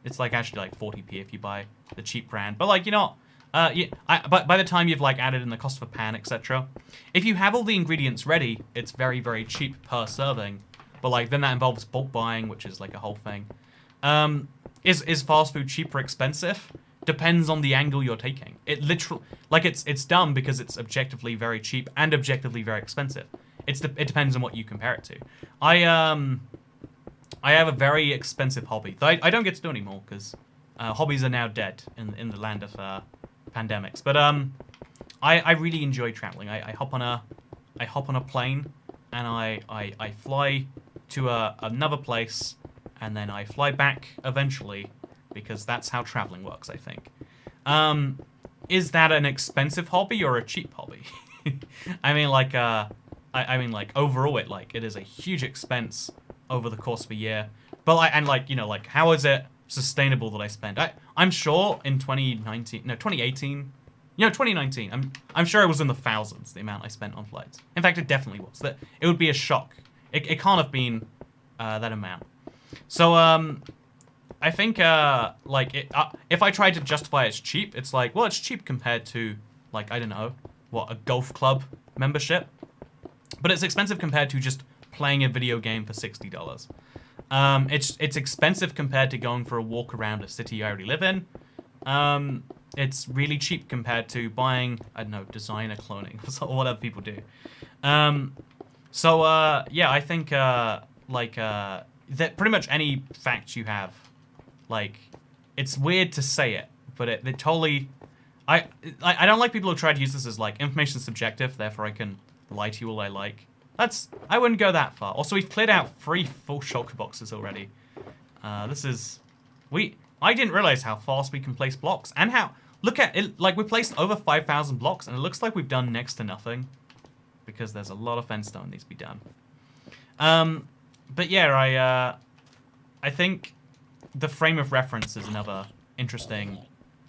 It's like actually like 40p if you buy the cheap brand. But like, you know, but by the time you've like added in the cost of a pan, etc., if you have all the ingredients ready, it's very, very cheap per serving. But like then that involves bulk buying, which is like a whole thing. Is fast food cheap or expensive? Depends on the angle you're taking. It literally, like it's dumb because it's objectively very cheap and objectively very expensive. It depends on what you compare it to. I have a very expensive hobby that I don't get to do anymore because hobbies are now dead in the land of pandemics. But I really enjoy traveling. I hop on a plane and I fly to another place and then I fly back eventually because that's how traveling works, I think. Is that an expensive hobby or a cheap hobby? I mean, like, overall, it is a huge expense over the course of a year. But how is it sustainable that I spend? I'm sure in 2018, 2019. I'm sure it was in the thousands the amount I spent on flights. In fact, it definitely was. That it would be a shock. It can't have been that amount. So I think if I try to justify it's cheap, it's like, well, it's cheap compared to like I don't know what, a golf club membership, but it's expensive compared to just playing a video game for $60. It's expensive compared to going for a walk around a city I already live in. It's really cheap compared to buying, I don't know, designer cloning or whatever people do. Yeah, I think that pretty much any fact you have, like, it's weird to say it, but it totally. I don't like people who try to use this as like information subjective, therefore I can lie to you all I like. I wouldn't go that far. Also, we've cleared out 3 full shulker boxes already. I didn't realize how fast we can place blocks and how. Look at it, like we placed over 5,000 blocks and it looks like we've done next to nothing because there's a lot of fence stone that needs to be done. But yeah, I think the frame of reference is another interesting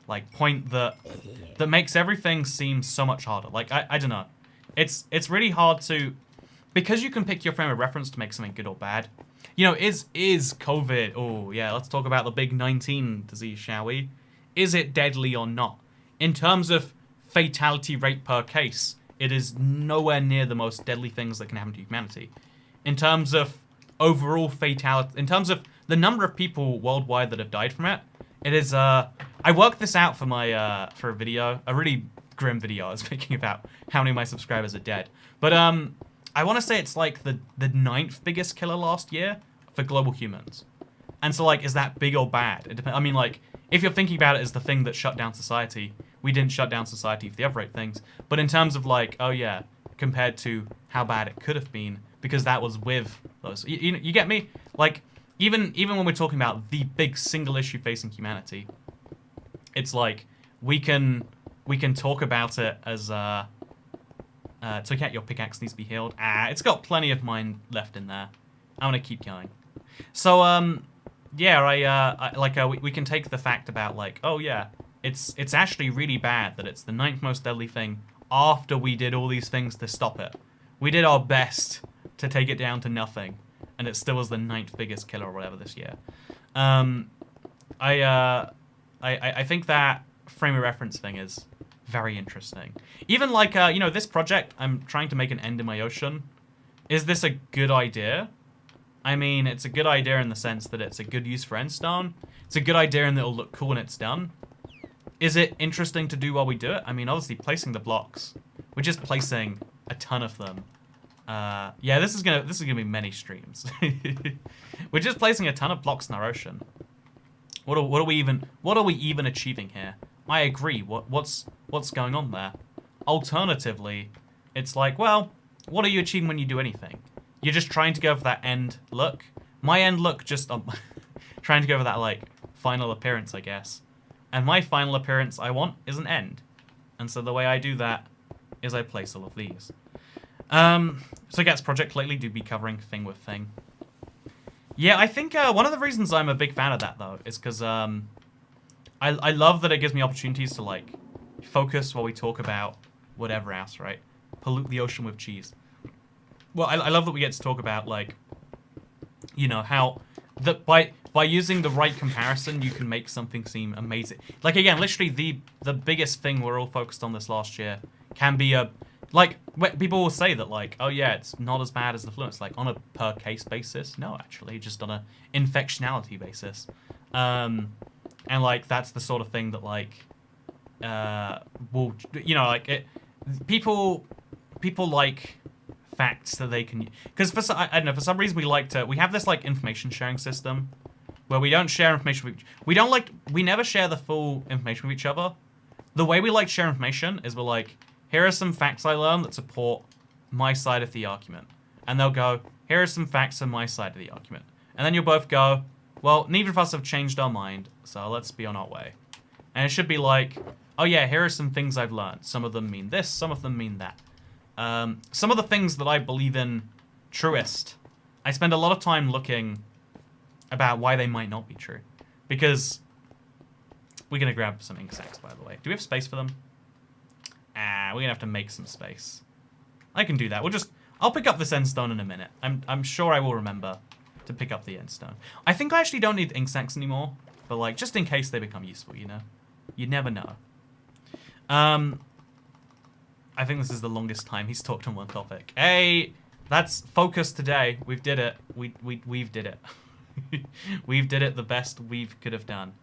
like point that makes everything seem so much harder. Like I don't know. It's really hard to, because you can pick your frame of reference to make something good or bad. You know, is COVID, oh yeah, let's talk about the big 19 disease, shall we? Is it deadly or not? In terms of fatality rate per case, it is nowhere near the most deadly things that can happen to humanity. In terms of overall fatality, in terms of the number of people worldwide that have died from it, it is, I worked this out for my, for a video, a really grim video I was making about how many of my subscribers are dead. But, I want to say it's like the 9th biggest killer last year for global humans. And so, like, is that big or bad? It depends. I mean, like, if you're thinking about it as the thing that shut down society, we didn't shut down society for the other 8 things. But in terms of, like, oh yeah, compared to how bad it could have been, because that was with those. You get me? Like, even when we're talking about the big single issue facing humanity, it's like we can talk about it as Toycat, your pickaxe needs to be healed. It's got plenty of mine left in there. I'm gonna keep going. So yeah, we can take the fact about like, oh yeah, it's actually really bad that it's the 9th most deadly thing after we did all these things to stop it. We did our best to take it down to nothing, and it still was the 9th biggest killer or whatever this year. I think that frame of reference thing is very interesting. Even like, you know, this project, I'm trying to make an end in my ocean. Is this a good idea? I mean, it's a good idea in the sense that it's a good use for endstone. It's a good idea and it'll look cool when it's done. Is it interesting to do while we do it? I mean, obviously, placing the blocks. We're just placing a ton of them. Yeah, this is gonna be many streams. We're just placing a ton of blocks in our ocean. What are we even achieving here? I agree. What's going on there? Alternatively, it's like, well, what are you achieving when you do anything? You're just trying to go for that end look. My end look just trying to go for that like final appearance, I guess. And my final appearance I want is an end. And so the way I do that is I place all of these. So Gats Project lately do be covering thing with thing. Yeah, I think one of the reasons I'm a big fan of that though is because I love that it gives me opportunities to like focus while we talk about whatever else, right? Pollute the ocean with cheese. Well, I love that we get to talk about like, you know, how that by using the right comparison you can make something seem amazing. Like again, literally the biggest thing we're all focused on this last year can be a like people will say that like, oh yeah, it's not as bad as the flu. It's like on a per case basis. No, actually, just on a infectionality basis. And like that's the sort of thing that like will, you know, like it people like facts that they can, because for I don't know, for some reason we have this like information sharing system where we don't share information with, we never share the full information with each other. The way we like to share information is we're like, here are some facts I learned that support my side of the argument, and they'll go, here are some facts on my side of the argument, and then you'll both go, well, neither of us have changed our mind, so let's be on our way. And it should be like, oh yeah, here are some things I've learned. Some of them mean this, some of them mean that. Some of the things that I believe in truest, I spend a lot of time looking about why they might not be true. Because we're going to grab some ink sacs, by the way. Do we have space for them? We're going to have to make some space. I can do that. I'll pick up this endstone in a minute. I'm sure I will remember to pick up the endstone. I think I actually don't need ink sacs anymore, but like, just in case they become useful, you know? You never know. I think this is the longest time he's talked on one topic. Hey, that's focus today. We've did it. We've did it. We've did it the best we could have done.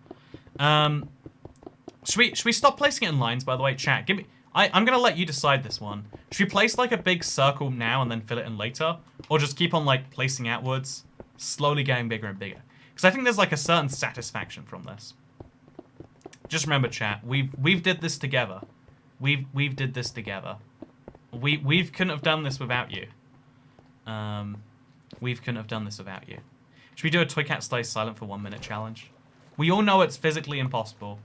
Should we stop placing it in lines, by the way? Chat, give me... I'm going to let you decide this one. Should we place like a big circle now and then fill it in later? Or just keep on like placing outwards, slowly getting bigger and bigger? Because I think there's like a certain satisfaction from this. Just remember, chat, we've did this together. We've did this together. We couldn't have done this without you. We couldn't have done this without you. Should we do a Toycat Stays Silent for 1 minute challenge? We all know it's physically impossible.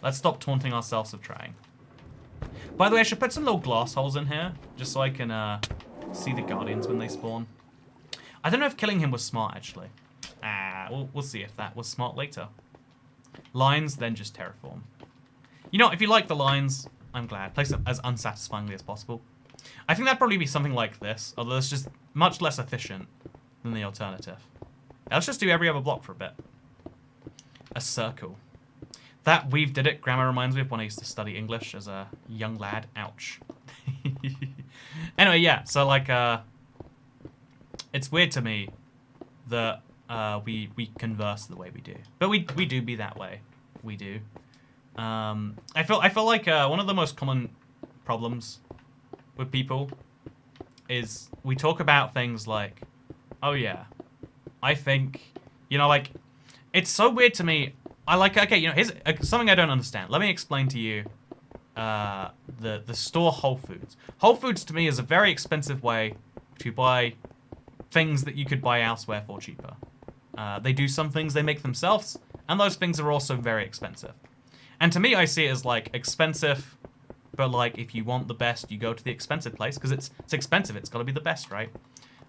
Let's stop taunting ourselves with trying. By the way, I should put some little glass holes in here, just so I can see the Guardians when they spawn. I don't know if killing him was smart, actually. We'll see if that was smart later. Lines, then just terraform. You know, if you like the lines, I'm glad. Place them as unsatisfyingly as possible. I think that'd probably be something like this, although it's just much less efficient than the alternative. Let's just do every other block for a bit. A circle. That we've did it grammar reminds me of when I used to study English as a young lad. Ouch. Anyway, yeah, so like, it's weird to me that we converse the way we do. But we do be that way. We do. I feel like one of the most common problems with people is we talk about things like, oh yeah, I think, you know, like, it's so weird to me. I like, okay, you know, here's something I don't understand. Let me explain to you the store Whole Foods. Whole Foods to me is a very expensive way to buy things that you could buy elsewhere for cheaper. They do some things they make themselves, and those things are also very expensive. And to me, I see it as like expensive, but like if you want the best, you go to the expensive place because it's expensive. It's got to be the best, right?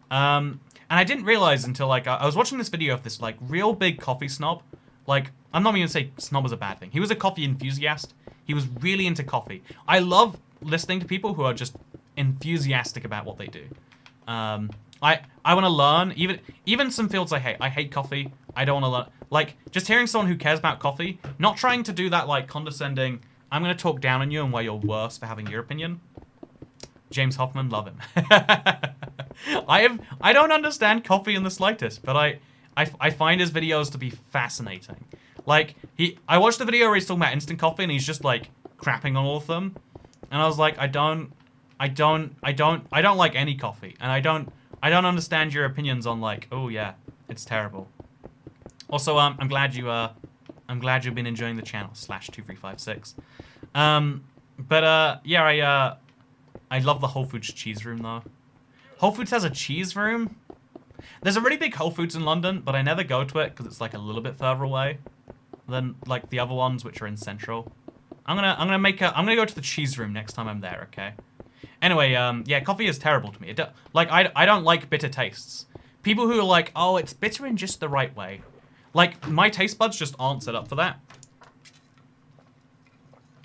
And I didn't realize until like I was watching this video of this like real big coffee snob. Like, I'm not even gonna say snob is a bad thing. He was a coffee enthusiast. He was really into coffee. I love listening to people who are just enthusiastic about what they do. I want to learn, even some fields I hate. I hate coffee. I don't want to learn. Like, just hearing someone who cares about coffee, not trying to do that, like, condescending, I'm going to talk down on you and why you're worse for having your opinion. James Hoffman, love him. I don't understand coffee in the slightest, but I find his videos to be fascinating. Like, I watched the video where he's talking about instant coffee and he's just, like, crapping on all of them. And I was like, I don't like any coffee. And I don't understand your opinions on, like, oh yeah, it's terrible. Also, I'm glad you've been enjoying the channel, /2356. Yeah, I love the Whole Foods cheese room, though. Whole Foods has a cheese room? There's a really big Whole Foods in London, but I never go to it because it's, like, a little bit further away than, like, the other ones, which are in Central. I'm gonna go to the cheese room next time I'm there, okay? Anyway, yeah, coffee is terrible to me. I don't like bitter tastes. People who are like, oh, it's bitter in just the right way. Like, my taste buds just aren't set up for that.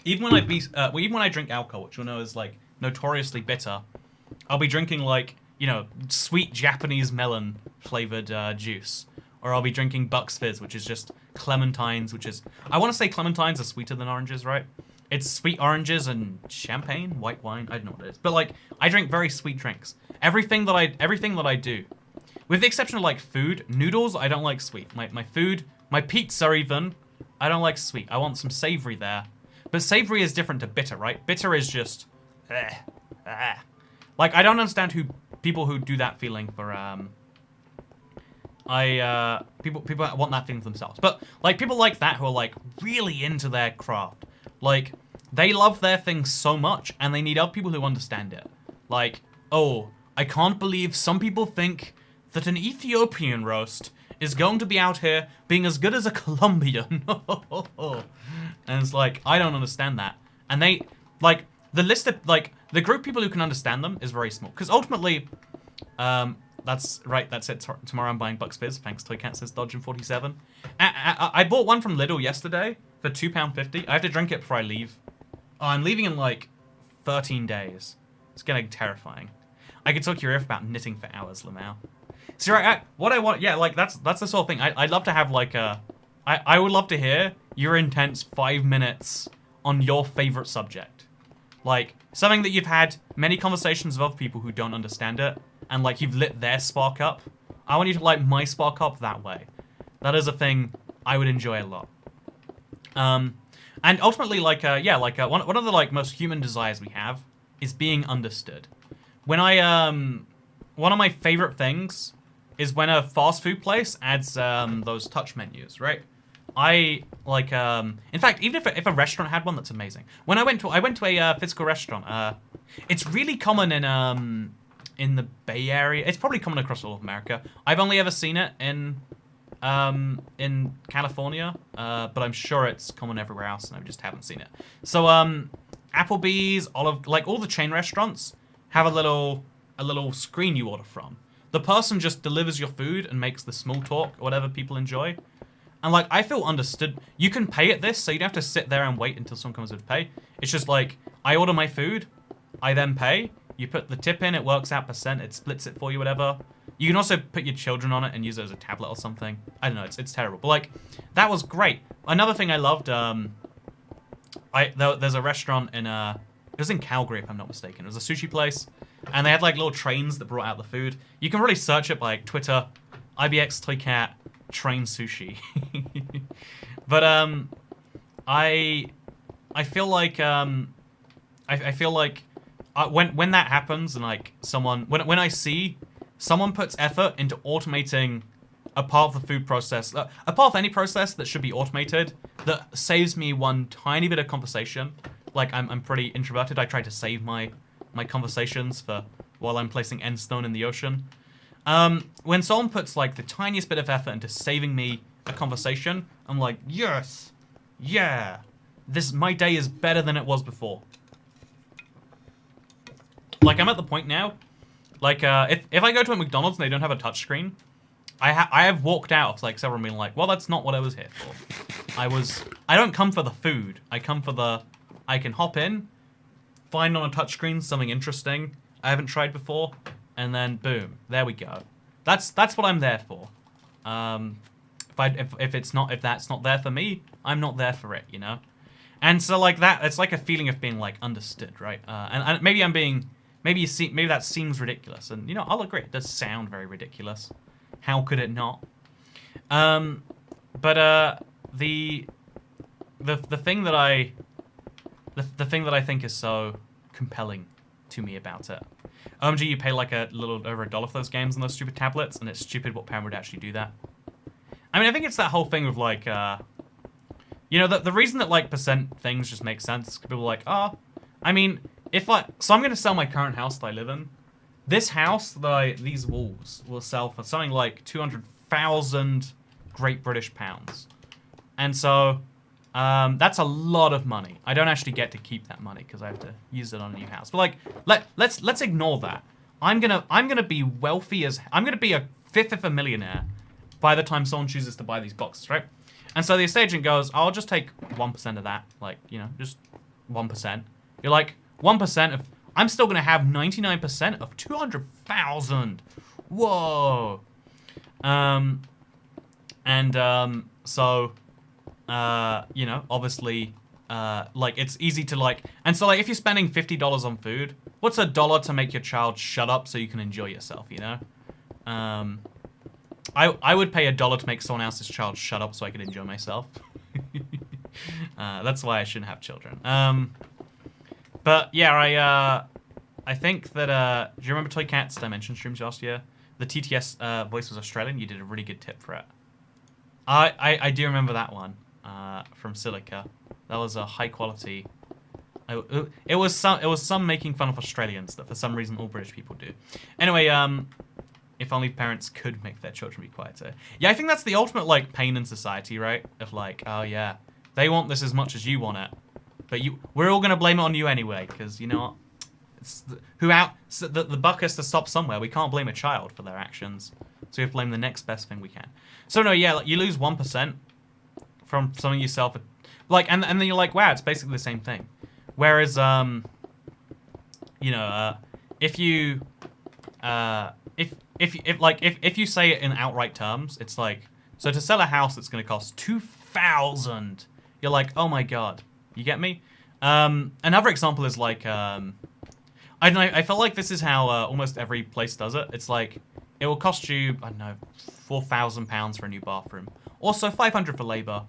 Even when I drink alcohol, which you'll know is, like, notoriously bitter, I'll be drinking, like, you know, sweet Japanese melon flavored juice. Or I'll be drinking Bucks Fizz, which is just clementines, which is... I want to say clementines are sweeter than oranges, right? It's sweet oranges and champagne, white wine, I don't know what it is. But, like, I drink very sweet drinks. Everything that I do. With the exception of, like, food, noodles, I don't like sweet. My food, my pizza even, I don't like sweet. I want some savory there. But savory is different to bitter, right? Bitter is just... Like, I don't understand people who do that feeling for, people want that feeling for themselves. But, like, people like that who are, like, really into their craft. Like, they love their thing so much, and they need other people who understand it. Like, oh, I can't believe some people think that an Ethiopian roast is going to be out here being as good as a Colombian. And it's like, I don't understand that. And they, like, the list of, like, the group of people who can understand them is very small. Because ultimately, that's right, that's it. Tomorrow I'm buying Bucks Fizz. Thanks, Toycat says Dodging47. I bought one from Lidl yesterday for £2.50. I have to drink it before I leave. Oh, I'm leaving in like 13 days. It's getting terrifying. I could talk your ear off about knitting for hours, Lamau. So right, what I want, yeah, like that's the sort of thing. I'd love to have like I would love to hear your intense 5 minutes on your favorite subject. Like something that you've had many conversations with other people who don't understand it, and like you've lit their spark up. I want you to light my spark up that way. That is a thing I would enjoy a lot. And ultimately, like, yeah, like, one of the, like, most human desires we have is being understood. When one of my favorite things is when a fast food place adds, those touch menus, right? I, like, in fact, even if a restaurant had one, that's amazing. When I went to a physical restaurant, it's really common in the Bay Area. It's probably common across all of America. I've only ever seen it in California, but I'm sure it's common everywhere else, and I just haven't seen it. So, Applebee's, like all the chain restaurants have a little screen you order from. The person just delivers your food and makes the small talk or whatever people enjoy. And like, I feel understood. You can pay at this, so you don't have to sit there and wait until someone comes to pay. It's just like, I order my food, I then pay, you put the tip in, it works out percent, it splits it for you, whatever. You can also put your children on it and use it as a tablet or something. I don't know, it's terrible. But like, that was great. Another thing I loved, there's a restaurant in, it was in Calgary if I'm not mistaken. It was a sushi place. And they had like little trains that brought out the food. You can really search it by like, Twitter, IBX Toycat, train sushi. But, I feel like, I feel like when that happens and like someone, when I see someone puts effort into automating a part of the food process, a part of any process that should be automated, that saves me one tiny bit of conversation. Like, I'm pretty introverted. I try to save my conversations for while I'm placing end stone in the ocean. When someone puts like the tiniest bit of effort into saving me a conversation, I'm like, yes, yeah, my day is better than it was before. Like, I'm at the point now, like, if I go to a McDonald's and they don't have a touchscreen, I have walked out of like several being like, well, that's not what I was here for. I don't come for the food. I come for I can hop in, find on a touchscreen something interesting I haven't tried before, and then boom, there we go. That's what I'm there for. If that's not there for me, I'm not there for it, you know. And so like that, it's like a feeling of being like understood, right? And maybe maybe that seems ridiculous, and you know, I'll agree, it does sound very ridiculous. How could it not? But the thing that I think is so compelling to me about it. OMG, you pay like a little over $1 for those games on those stupid tablets, and it's stupid what parent would actually do that. I mean, I think it's that whole thing of like, you know, the reason that like percent things just make sense. People are like, oh, I mean, so I'm going to sell my current house that I live in. This house these walls will sell for something like 200,000 Great British pounds. And so, that's a lot of money. I don't actually get to keep that money because I have to use it on a new house. But like, let's ignore that. I'm gonna be wealthy I'm gonna be a fifth of a millionaire by the time someone chooses to buy these boxes, right? And so the estate agent goes, I'll just take 1% of that, like, you know, just 1%. You're like, 1% of, I'm still gonna have 99% of 200,000. Whoa. So, you know, obviously, like, it's easy to, like... And so, like, if you're spending $50 on food, what's $1 to make your child shut up so you can enjoy yourself, you know? I would pay $1 to make someone else's child shut up so I could enjoy myself. That's why I shouldn't have children. But, yeah, I think that... do you remember Toy Cat's Dimension streams last year? The TTS voice was Australian. You did a really good tip for it. I do remember that one. From Silica. That was a high quality. It was some making fun of Australians that for some reason all British people do. Anyway, if only parents could make their children be quieter. Yeah, I think that's the ultimate like pain in society, right? Of like, oh yeah, they want this as much as you want it, but we're all gonna blame it on you anyway, because you know what? It's the buck has to stop somewhere. We can't blame a child for their actions, so we have to blame the next best thing we can. So no, yeah, like, you lose 1%. From something you sell for, like, and then you're like, wow, it's basically the same thing. Whereas, you know, if you say it in outright terms, it's like, so to sell a house that's going to cost 2,000, you're like, oh my god, you get me? Another example is like, I don't know, I feel like this is how almost every place does it. It's like, it will cost you, I don't know, £4,000 for a new bathroom. Also, 500 for labor.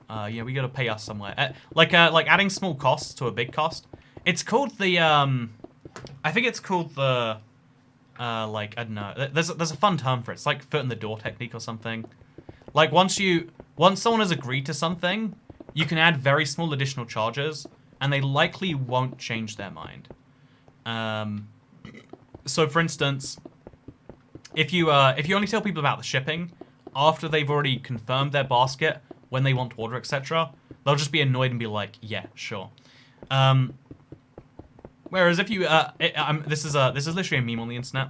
You know, we gotta pay us somewhere. Like adding small costs to a big cost. It's called the, I think it's called the, like, I don't know. There's a fun term for it. It's like foot in the door technique or something. Like, once someone has agreed to something, you can add very small additional charges, and they likely won't change their mind. So, for instance, if you only tell people about the shipping after they've already confirmed their basket, when they want to order, etc., they'll just be annoyed and be like, yeah, sure. Whereas if you, this is literally a meme on the internet.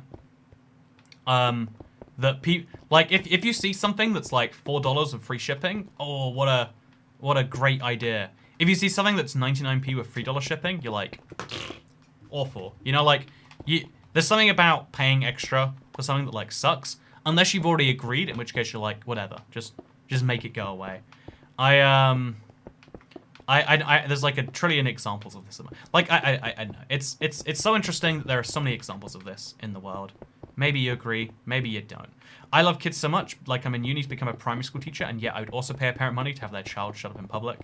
Like, if you see something that's like $4 with free shipping, oh, what a great idea. If you see something that's 99p with $3 shipping, you're like, awful. You know, like, there's something about paying extra for something that like sucks, unless you've already agreed, in which case you're like, whatever, just make it go away. There's like a trillion examples of this. Like, I know. It's so interesting that there are so many examples of this in the world. Maybe you agree, maybe you don't. I love kids so much, like I'm in uni to become a primary school teacher, and yet I would also pay a parent money to have their child shut up in public.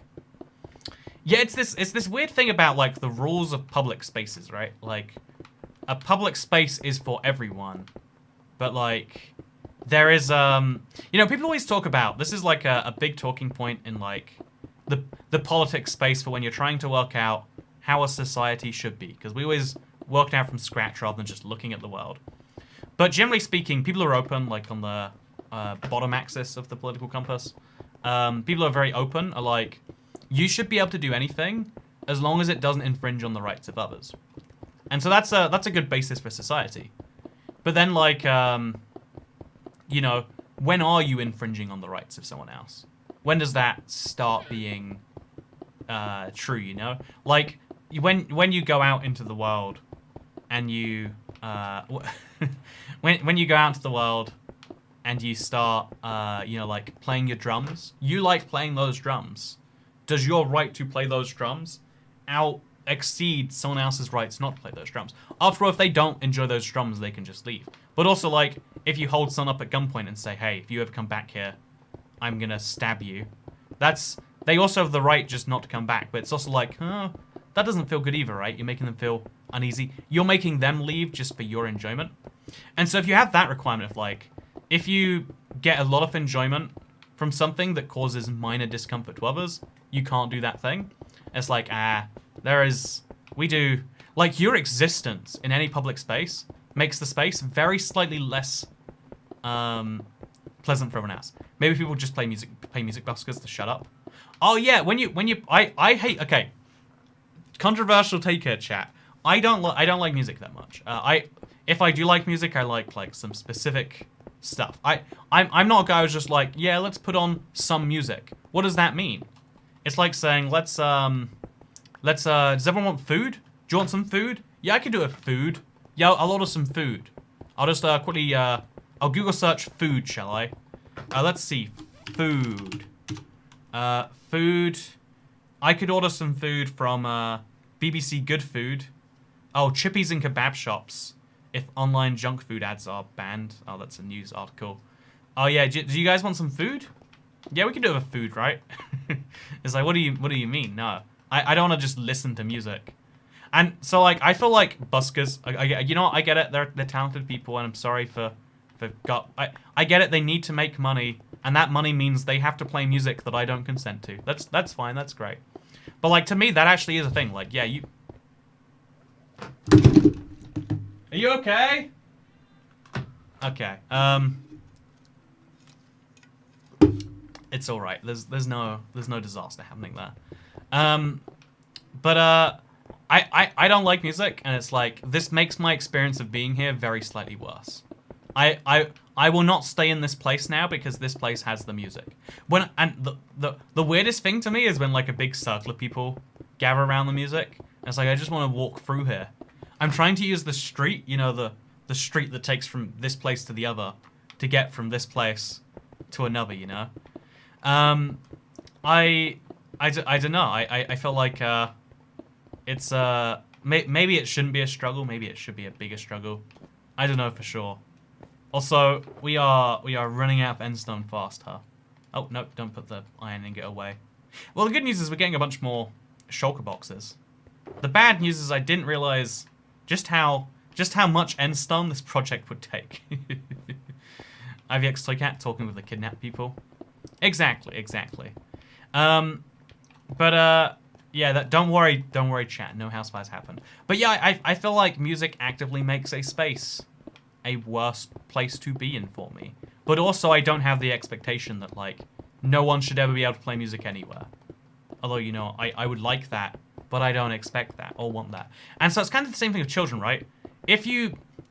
Yeah, it's this weird thing about like the rules of public spaces, right? Like, a public space is for everyone, but like, there is, you know, people always talk about, this is like a big talking point in like the politics space for when you're trying to work out how a society should be, because we always work it out from scratch rather than just looking at the world. But generally speaking, people are open, like on the bottom axis of the political compass. People are very open, are like, you should be able to do anything as long as it doesn't infringe on the rights of others. And so that's a good basis for society. But then, like, you know, when are you infringing on the rights of someone else? When does that start being true, you know? Like, when you go out into the world and you... when you go out into the world and you start, you know, like, playing your drums, you like playing those drums. Does your right to play those drums exceed someone else's rights not to play those drums? After all, if they don't enjoy those drums, they can just leave. But also, like, if you hold someone up at gunpoint and say, hey, if you ever come back here, I'm gonna stab you. They also have the right just not to come back, but it's also like, that doesn't feel good either, right? You're making them feel uneasy. You're making them leave just for your enjoyment. And so if you have that requirement of, like, if you get a lot of enjoyment from something that causes minor discomfort to others, you can't do that thing. It's like, like, your existence in any public space makes the space very slightly less pleasant for everyone else. Maybe people just play music buskers to shut up. Oh yeah, I hate, okay, controversial take here, chat. I don't like music that much. If I do like music, I like some specific stuff. I'm not a guy who's just like, yeah, let's put on some music. What does that mean? It's like saying, does everyone want food? Do you want some food? Yeah, I could do a food. Yeah, I'll order some food. I'll just quickly, I'll Google search food, shall I? Let's see, food. Food. I could order some food from BBC Good Food. Oh, chippies and kebab shops. If online junk food ads are banned. Oh, that's a news article. Oh yeah, do you guys want some food? Yeah, we can do it with food, right? It's like, what do you mean? No, I don't want to just listen to music. And so, like, I feel like buskers, you know what, I get it, they're talented people, and I'm sorry I get it, they need to make money, and that money means they have to play music that I don't consent to. That's fine, that's great. But, like, to me, that actually is a thing. Like, yeah, Are you okay? Okay, it's alright, there's no disaster happening there. I don't like music, and it's like, this makes my experience of being here very slightly worse. I will not stay in this place now because this place has the music. The weirdest thing to me is when, like, a big circle of people gather around the music. And it's like, I just want to walk through here. I'm trying to use the street, you know, the street that takes from this place to the other to get from this place to another, you know? I don't know. I feel like, it's, maybe it shouldn't be a struggle. Maybe it should be a bigger struggle. I don't know for sure. Also, we are running out of endstone fast, huh? Oh, no, don't put the iron ingot away. Well, the good news is we're getting a bunch more shulker boxes. The bad news is I didn't realize just how much endstone this project would take. IVX Toycat talking with the kidnapped people. Exactly. Yeah, don't worry, chat. No house fires happened. But yeah, I feel like music actively makes a space a worse place to be in for me. But also, I don't have the expectation that, like, no one should ever be able to play music anywhere. Although, you know, I would like that, but I don't expect that or want that. And so it's kind of the same thing with children, right?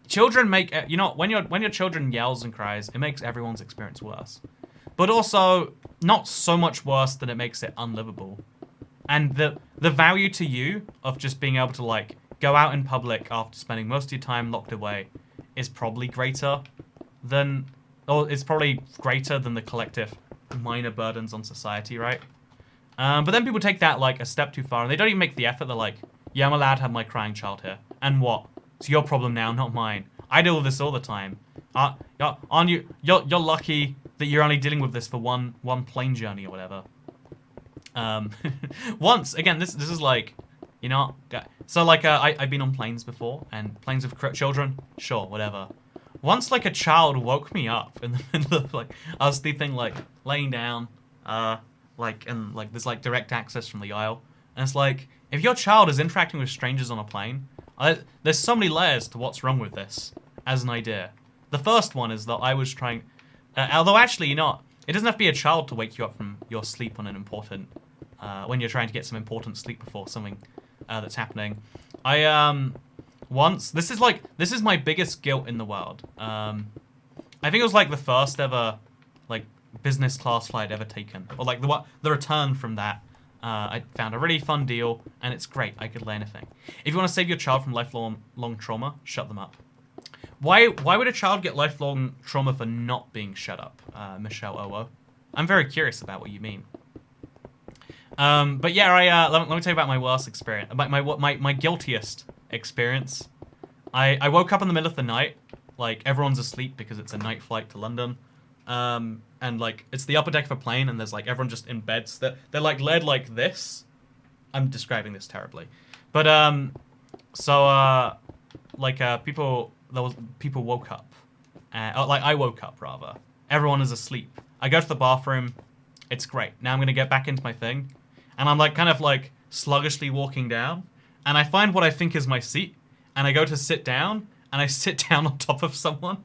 Children make, you know, when your children yells and cries, it makes everyone's experience worse. But also, not so much worse that it makes it unlivable. And the value to you of just being able to, like, go out in public after spending most of your time locked away is probably greater than the collective minor burdens on society, right? But then people take that, like, a step too far, and they don't even make the effort. They're like, yeah, I'm allowed to have my crying child here. And what? It's your problem now, not mine. I deal with this all the time. Aren't you? You're lucky that you're only dealing with this for one plane journey or whatever. Once, again, this is like, you know, so, like, I've been on planes before, and planes with children, sure, whatever. Once, like, a child woke me up in the middle of, like, I was sleeping, like, laying down, like, and, like, there's, like, direct access from the aisle, and it's like, if your child is interacting with strangers on a plane, there's so many layers to what's wrong with this, as an idea. The first one is that I was trying... although actually, it doesn't have to be a child to wake you up from your sleep on an important... when you're trying to get some important sleep before something that's happening. Once... This is my biggest guilt in the world. I think it was like the first ever, like, business class flight ever taken. Or like the return from that. I found a really fun deal, and it's great. I could lay anything. If you want to save your child from lifelong trauma, shut them up. Why would a child get lifelong trauma for not being shut up, Michelle Owo? I'm very curious about what you mean. But yeah, let me tell you about my worst experience, about my guiltiest experience. I woke up in the middle of the night, like everyone's asleep because it's a night flight to London, and like it's the upper deck of a plane, and there's like everyone just in beds. They're like led like this. I'm describing this terribly, but people woke up. I woke up, rather. Everyone is asleep. I go to the bathroom. It's great. Now I'm going to get back into my thing. And I'm like kind of like sluggishly walking down. And I find what I think is my seat. And I go to sit down. And I sit down on top of someone.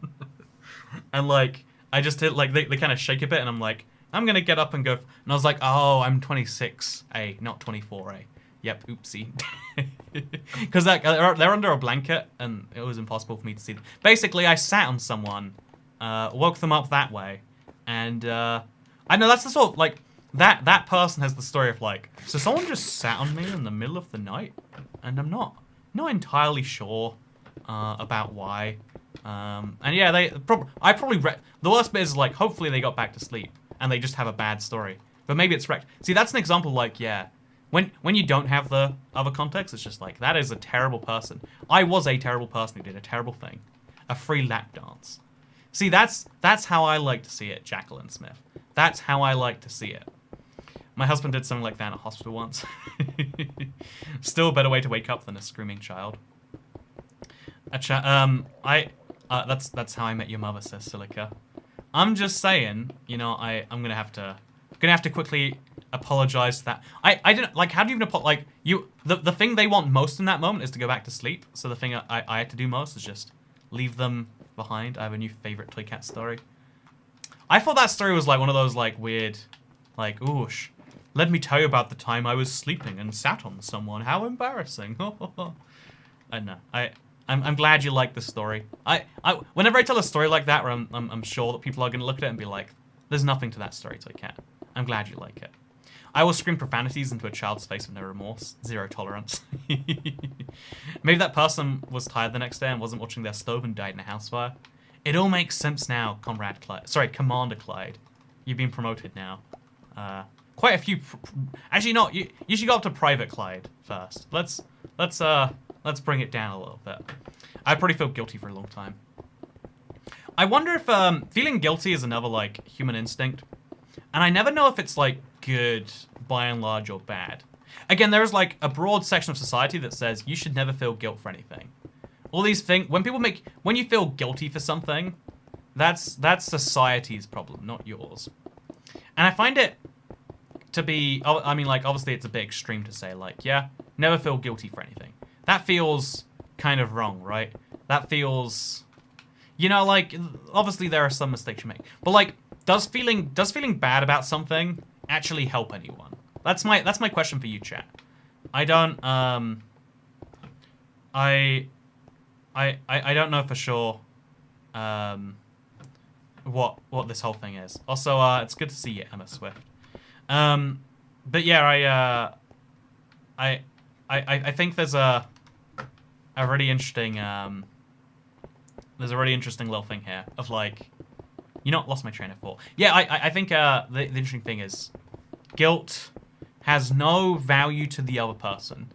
And like, I just hit like, they kind of shake a bit. And I'm like, I'm going to get up and go. And I was like, oh, I'm 26A, not 24A. Yep, oopsie. Because they're under a blanket, and it was impossible for me to see them. Basically, I sat on someone, woke them up that way, and I know that's the sort of, like, that person has the story of, like, so someone just sat on me in the middle of the night, and I'm not entirely sure about why. And yeah, the worst bit is, like, hopefully they got back to sleep, and they just have a bad story. But maybe it's wrecked. See, that's an example, like, yeah. When you don't have the other context, it's just like, that is a terrible person. I was a terrible person who did a terrible thing. A free lap dance. See, that's how I like to see it, Jacqueline Smith. That's how I like to see it. My husband did something like that in a hospital once. Still a better way to wake up than a screaming child. That's how I met your mother, says Silica. I'm just saying, I'm gonna have to quickly apologize to that. I didn't like. How do you even apologize? Like the thing they want most in that moment is to go back to sleep. So the thing I had to do most is just leave them behind. I have a new favorite Toy Cat story. I thought that story was like one of those like weird, like oosh. Let me tell you about the time I was sleeping and sat on someone. How embarrassing. I know. I'm glad you like the story. Whenever I tell a story like that, where I'm sure that people are going to look at it and be like, "There's nothing to that story, Toy Cat." I'm glad you like it. I will scream profanities into a child's face with no remorse. Zero tolerance. Maybe that person was tired the next day and wasn't watching their stove and died in a house fire. It all makes sense now, Comrade Clyde. Sorry, Commander Clyde. You've been promoted now. Quite a few. Actually, not. You should go up to Private Clyde first. Let's bring it down a little bit. I probably feel guilty for a long time. I wonder if feeling guilty is another like human instinct, and I never know if it's like good by and large or bad. Again, there is like a broad section of society that says you should never feel guilt for anything. All these things, when you feel guilty for something, that's society's problem, not yours. And I find it to be, I mean, like, obviously it's a bit extreme to say, like, yeah, never feel guilty for anything. That feels kind of wrong, right? That feels, like, obviously there are some mistakes you make. But, like, does feeling bad about something actually help anyone? That's my question for you, chat. I don't, I don't know for sure, what this whole thing is. Also, it's good to see you, Emma Swift. But yeah, I think there's a really interesting, little thing here of like, lost my train of thought. Yeah, I think, the interesting thing is guilt has no value to the other person.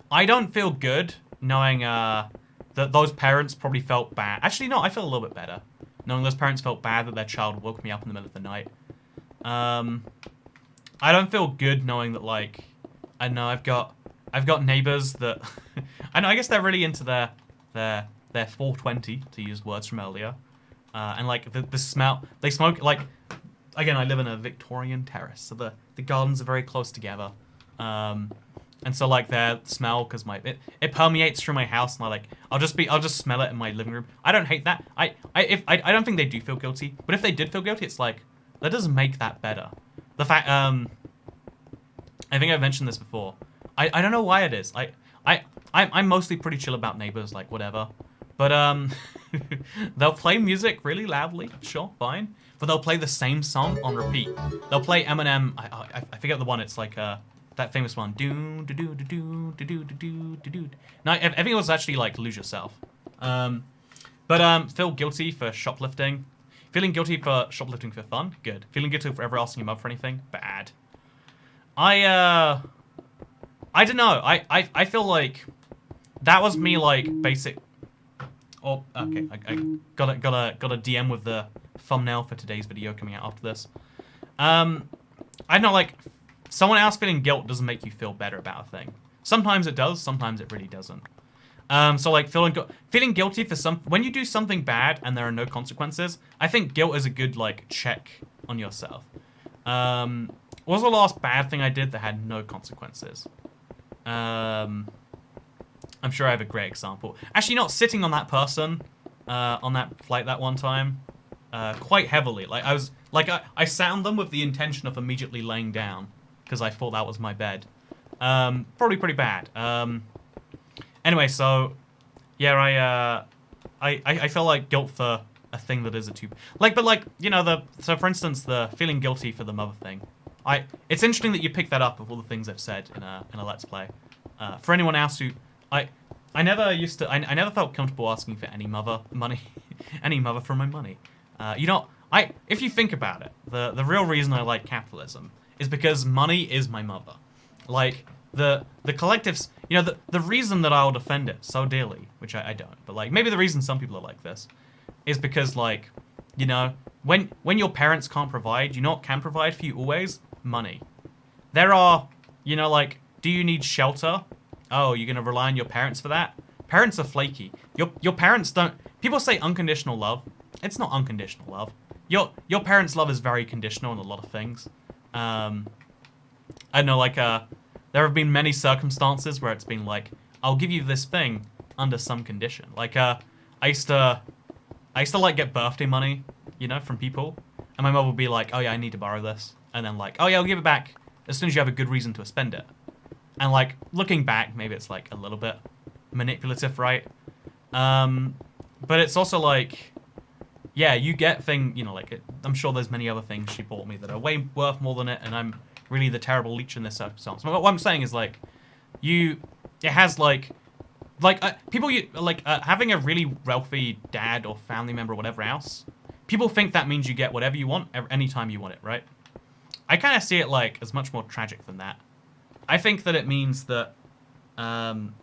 I don't feel good knowing, that those parents probably felt bad. Actually, no, I feel a little bit better knowing those parents felt bad that their child woke me up in the middle of the night. I don't feel good knowing that, like, I know I've got neighbors that I guess they're really into their 420, to use words from earlier, and like the smell they smoke. Like, again, I live in a Victorian terrace, so the gardens are very close together. And so like their smell, because it permeates through my house, and I'll just smell it in my living room. I don't hate that. I don't think they do feel guilty, but if they did feel guilty, it's like that doesn't make that better. The fact I think I've mentioned this before. I don't know why it is. I'm mostly pretty chill about neighbors, like whatever. But they'll play music really loudly, sure, fine. But they'll play the same song on repeat. They'll play Eminem. I forget the one. It's like that famous one. Do do do do do do do do do. No, I think it was actually like Lose Yourself. Feel guilty for shoplifting. Feeling guilty for shoplifting for fun, good. Feeling guilty for ever asking your mum for anything, bad. I don't know. I feel like that was me like basic. Oh, okay. I got a DM with the thumbnail for today's video coming out after this. I don't know, like someone else feeling guilt doesn't make you feel better about a thing. Sometimes it does. Sometimes it really doesn't. So like feeling guilty for when you do something bad and there are no consequences, I think guilt is a good like check on yourself. What was the last bad thing I did that had no consequences? I'm sure I have a great example. Actually, not sitting on that person on that flight that one time quite heavily. Like I sat on them with the intention of immediately laying down because I thought that was my bed. Probably pretty bad. Anyway, so yeah, I feel like guilt for a thing that is a tube. But you know, so for instance, the feeling guilty for the mother thing. It's interesting that you picked that up of all the things I've said in a Let's Play. For anyone else who I never felt comfortable asking for any mother money, any mother for my money. You know, if you think about it, the real reason I like capitalism is because money is my mother. Like the collectives, you know, the reason that I'll defend it so dearly, which I don't, but like maybe the reason some people are like this, is because like, you know, when your parents can't provide, you know what can provide for you always? Money. There are, you know, like, do you need shelter? Oh, you're gonna rely on your parents for that? Parents are flaky. Your parents don't. People say unconditional love. It's not unconditional love. Your parents' love is very conditional in a lot of things. I know, like there have been many circumstances where it's been like, I'll give you this thing under some condition. Like I used to like get birthday money, you know, from people, and my mother would be like, oh yeah, I need to borrow this, and then like, oh yeah, I'll give it back as soon as you have a good reason to spend it. And like looking back, maybe it's like a little bit manipulative, right? But it's also like, yeah, you get you know, like I'm sure there's many other things she bought me that are way worth more than it, and I'm really the terrible leech in this circumstance. But what I'm saying is like, it has like people having a really wealthy dad or family member or whatever else. People think that means you get whatever you want anytime you want it, right? I kind of see it like as much more tragic than that. I think that it means that parents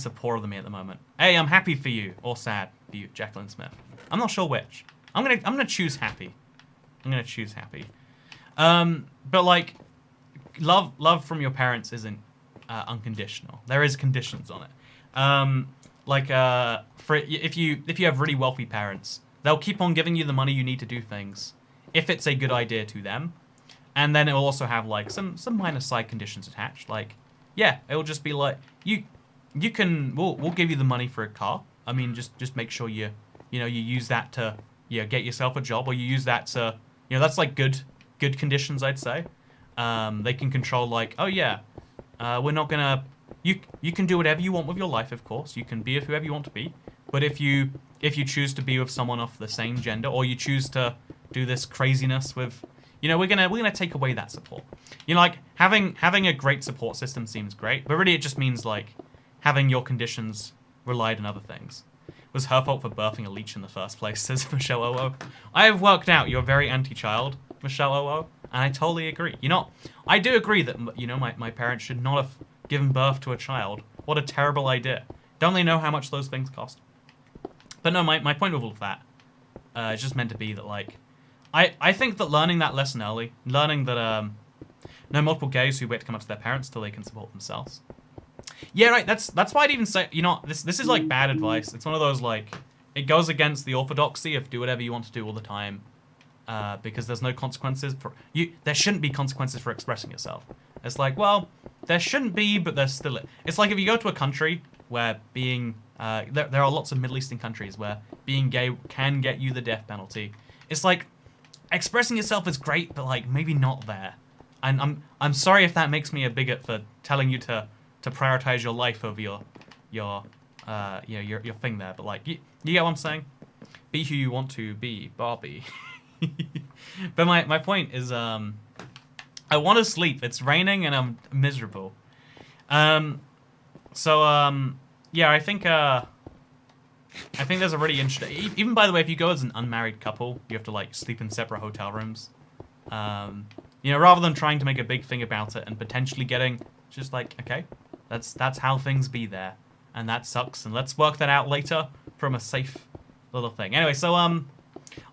are poorer than me at the moment. Hey, I'm happy for you, or sad for you, Jacqueline Smith. I'm not sure which. I'm gonna choose happy. I'm gonna choose happy. But like, love from your parents isn't unconditional. There is conditions on it. If you have really wealthy parents, they'll keep on giving you the money you need to do things, if it's a good idea to them. And then it will also have like some minor side conditions attached. Like, yeah, it will just be like we'll give you the money for a car. I mean, just make sure you use that to get yourself a job, or you use that to that's like good conditions, I'd say. They can control like, oh yeah, we're not gonna you can do whatever you want with your life, of course. You can be with whoever you want to be, but if you choose to be with someone of the same gender, or you choose to do this craziness with, we're gonna take away that support. Like having a great support system seems great, but really it just means like having your conditions relied on other things. It was her fault for birthing a leech in the first place, says Michelle Oo. I have worked out you're very anti-child, Michelle Oo, and I totally agree. I do agree that my parents should not have given birth to a child. What a terrible idea. Don't they know how much those things cost? But no, my point with all of that is just meant to be that like, I think that learning that lesson early, learning that no multiple gays who wait to come up to their parents till they can support themselves. Yeah, right. That's why I'd even say, this is like bad advice. It's one of those like, it goes against the orthodoxy of do whatever you want to do all the time. because there's no consequences for you. There shouldn't be consequences for expressing yourself. It's like, well, there shouldn't be, but there's still. It's like if you go to a country where being there are lots of Middle Eastern countries where being gay can get you the death penalty. It's like expressing yourself is great, but like maybe not there. And I'm sorry if that makes me a bigot for telling you to prioritize your life over your thing there. But like you get what I'm saying? Be who you want to be, Barbie. But my point is I want to sleep. It's raining and I'm miserable. Yeah, I think there's a really interesting. Even by the way, if you go as an unmarried couple, you have to like sleep in separate hotel rooms. Rather than trying to make a big thing about it and potentially getting just like, okay, that's how things be there, and that sucks, and let's work that out later from a safe little thing. Anyway, so I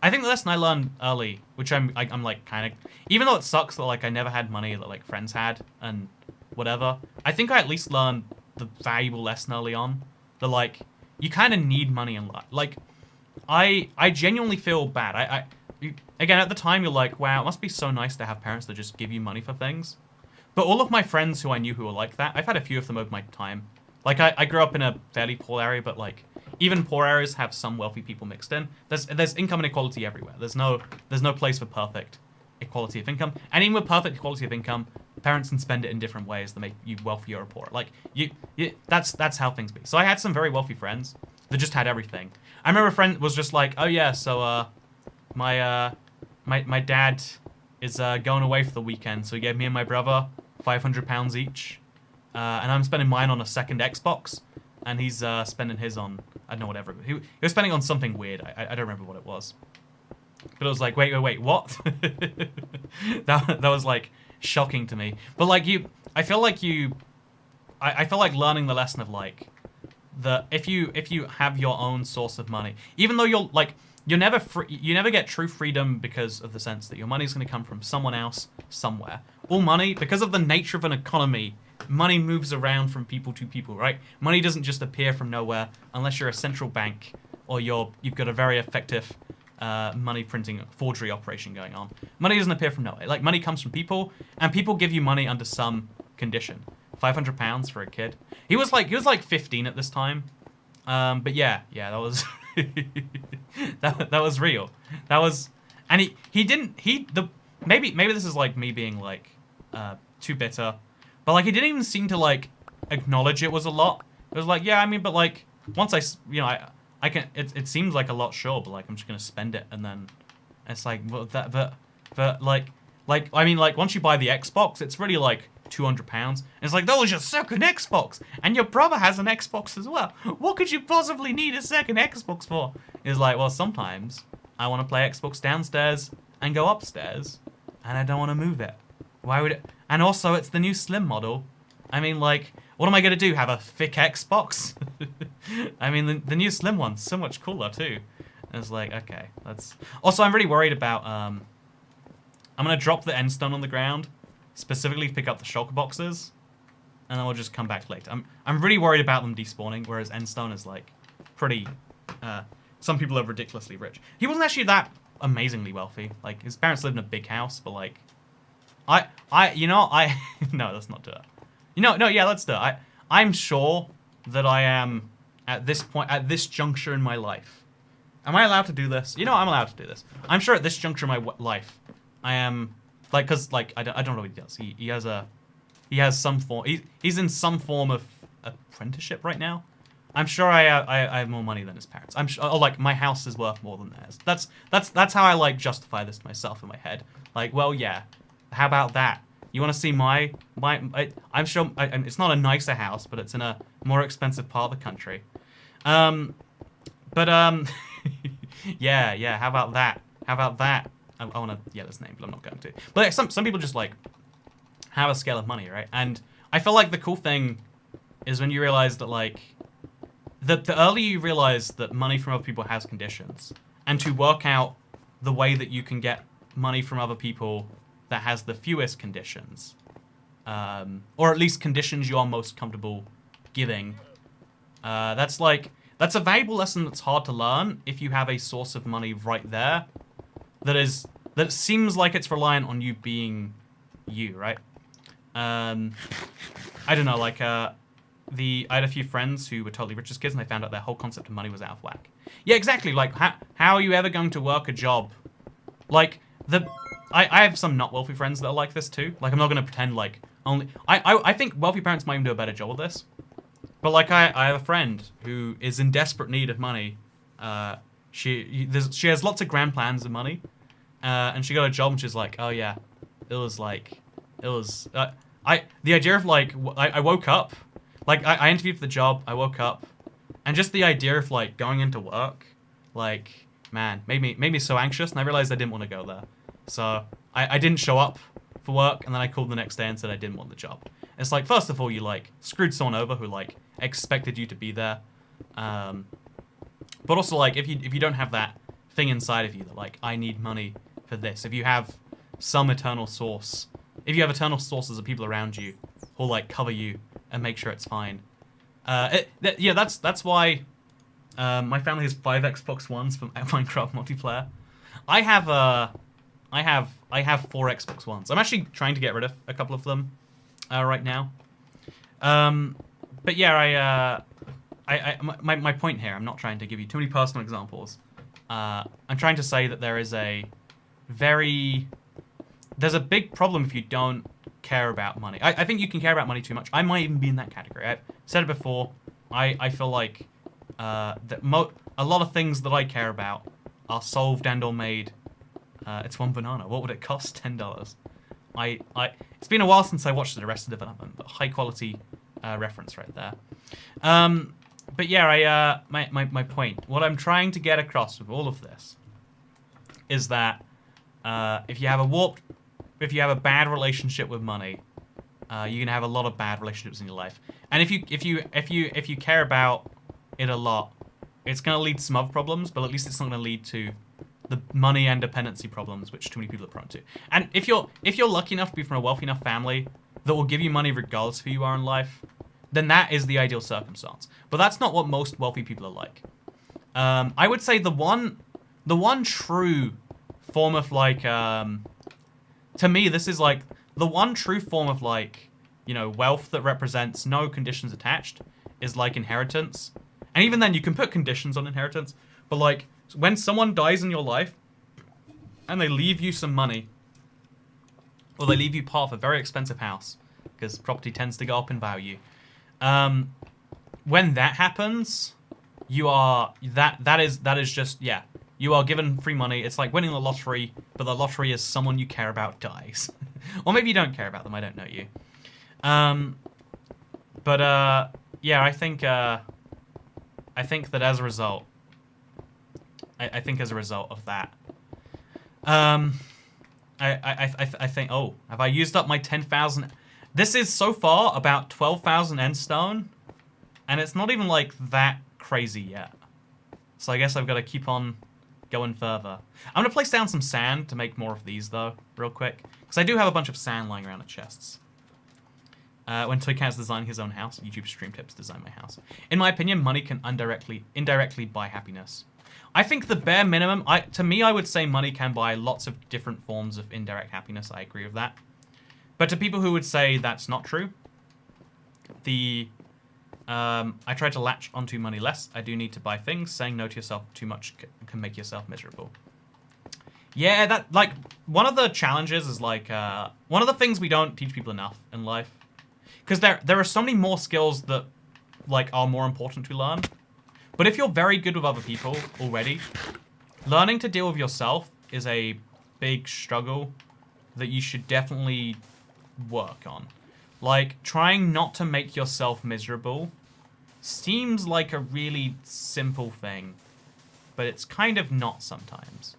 think the lesson I learned early, which I'm like kind of, even though it sucks that like I never had money that like friends had and whatever, I think I at least learned the valuable lesson early on that like you kind of need money in life. Like I genuinely feel bad. Again, at the time you're like, wow, it must be so nice to have parents that just give you money for things. But all of my friends who I knew who were like that, I've had a few of them over my time. Like I grew up in a fairly poor area, but like even poor areas have some wealthy people mixed in. There's income inequality everywhere. There's no place for perfect equality of income. And even with perfect equality of income, parents can spend it in different ways that make you wealthier or poorer. Like that's how things be. So I had some very wealthy friends that just had everything. I remember a friend was just like, oh yeah, so my dad is going away for the weekend, so he gave me and my brother £500 each, and I'm spending mine on a second Xbox, and he's spending his on, I don't know, whatever. He was spending on something weird. I don't remember what it was. But it was like, wait, what? that was like shocking to me. But like I feel like learning the lesson of like if you have your own source of money, even though you never get true freedom because of the sense that your money's going to come from someone else somewhere. All money, because of the nature of an economy, money moves around from people to people, right? Money doesn't just appear from nowhere unless you're a central bank or you've got a very effective money printing forgery operation going on. Money doesn't appear from nowhere. Like money comes from people, and people give you money under some condition. £500 for a kid. He was like 15 at this time. But yeah, that was that was real. That was, and maybe this is like me being like too bitter, but like he didn't even seem to like acknowledge it was a lot. It was like, yeah, I mean, but like once I can, it seems like a lot, sure, but like I'm just gonna spend it, and then it's like, well, but like I mean, like once you buy the Xbox, it's really like £200. And it's like, that was your second Xbox, and your brother has an Xbox as well. What could you possibly need a second Xbox for? It's like, well, sometimes I want to play Xbox downstairs and go upstairs, and I don't want to move it. Why would it? And also, it's the new Slim model. I mean, like, what am I gonna do? Have a thick Xbox? I mean, the new Slim one's so much cooler too. And it's like, okay, that's. Also, I'm really worried about. I'm gonna drop the end stone on the ground, specifically pick up the shulker boxes, and then we'll just come back later. I'm really worried about them despawning, whereas Endstone is like pretty. Some people are ridiculously rich. He wasn't actually that amazingly wealthy. Like his parents lived in a big house, but like, no, let's not do it. No, yeah, let's do it. I'm sure that I am at this point, at this juncture in my life. Am I allowed to do this? I'm allowed to do this. I'm sure at this juncture in my life, I am. Like, cause like I don't know what he does. He has some form. He's in some form of apprenticeship right now. I'm sure I have more money than his parents. I'm sure. Oh, like my house is worth more than theirs. That's how I like justify this to myself in my head. Like, well, yeah. How about that? You want to see my? I'm sure it's not a nicer house, but it's in a more expensive part of the country. Yeah. How about that? How about that? I want to yell his name, but I'm not going to. But some people just like have a scale of money, right? And I feel like the cool thing is when you realize that like the earlier you realize that money from other people has conditions, and to work out the way that you can get money from other people that has the fewest conditions, or at least conditions you are most comfortable giving. That's a valuable lesson that's hard to learn if you have a source of money right there that is that seems like it's reliant on you being you, right? I don't know, like, I had a few friends who were totally rich as kids, and they found out their whole concept of money was out of whack. Yeah, exactly. Like, how are you ever going to work a job? Like, I have some not wealthy friends that are like this too. Like, I'm not going to pretend like only... I think wealthy parents might even do a better job of this. But, like, I have a friend who is in desperate need of money. She has lots of grand plans of money. And she got a job, and she's like, oh, yeah. The idea of, like, I woke up. Like, I interviewed for the job, I woke up. And just the idea of, like, going into work, like, man, made me so anxious, and I realized I didn't want to go there. So, I didn't show up for work, and then I called the next day and said I didn't want the job. It's like, first of all, you, like, screwed someone over who, like, expected you to be there. But also, like, if you don't have that thing inside of you that, like, I need money for this, if you have some eternal source, if you have eternal sources of people around you who'll, like, cover you and make sure it's fine. Yeah, that's why my family has 5 Xbox Ones for Minecraft multiplayer. I have 4 Xbox Ones. I'm actually trying to get rid of a couple of them right now. But yeah, my point here, I'm not trying to give you too many personal examples. I'm trying to say that there's a big problem if you don't care about money. I think you can care about money too much. I might even be in that category. I've said it before. I feel like that a lot of things that I care about are solved and or made. It's one banana. What would it cost? $10. It's been a while since I watched Arrested Development, but high quality reference right there. But yeah, my point. What I'm trying to get across with all of this is that if you have a bad relationship with money, you're gonna have a lot of bad relationships in your life. And if you care about it a lot, it's gonna lead to some other problems, but at least it's not gonna lead to the money and dependency problems, which too many people are prone to. And if you're lucky enough to be from a wealthy enough family that will give you money regardless of who you are in life, then that is the ideal circumstance. But that's not what most wealthy people are like. I would say the one true form of, like, to me, this is like the one true form of, like, you know, wealth that represents no conditions attached is like inheritance. And even then, you can put conditions on inheritance. But, like, when someone dies in your life and they leave you some money, or they leave you part of a very expensive house, because property tends to go up in value. When that happens, you are that is just, yeah. You are given free money. It's like winning the lottery, but the lottery is someone you care about dies. Or maybe you don't care about them, I don't know you. Yeah, I think that as a result, I think as a result of that, I think, oh, have I used up my 10,000? This is so far about 12,000 end stone, and it's not even like that crazy yet. So I guess I've got to keep on going further. I'm going to place down some sand to make more of these, though, real quick. Because I do have a bunch of sand lying around in chests. When Toycat's designing his own house, YouTube stream tips design my house. In my opinion, money can indirectly buy happiness. I think the bare minimum, to me, I would say money can buy lots of different forms of indirect happiness. I agree with that. But to people who would say that's not true, I try to latch onto money less. I do need to buy things. Saying no to yourself too much can make yourself miserable. Yeah, that, like, one of the challenges is, like, one of the things we don't teach people enough in life. Because there are so many more skills that, like, are more important to learn. But if you're very good with other people already, learning to deal with yourself is a big struggle that you should definitely work on. Like, trying not to make yourself miserable seems like a really simple thing, but it's kind of not sometimes.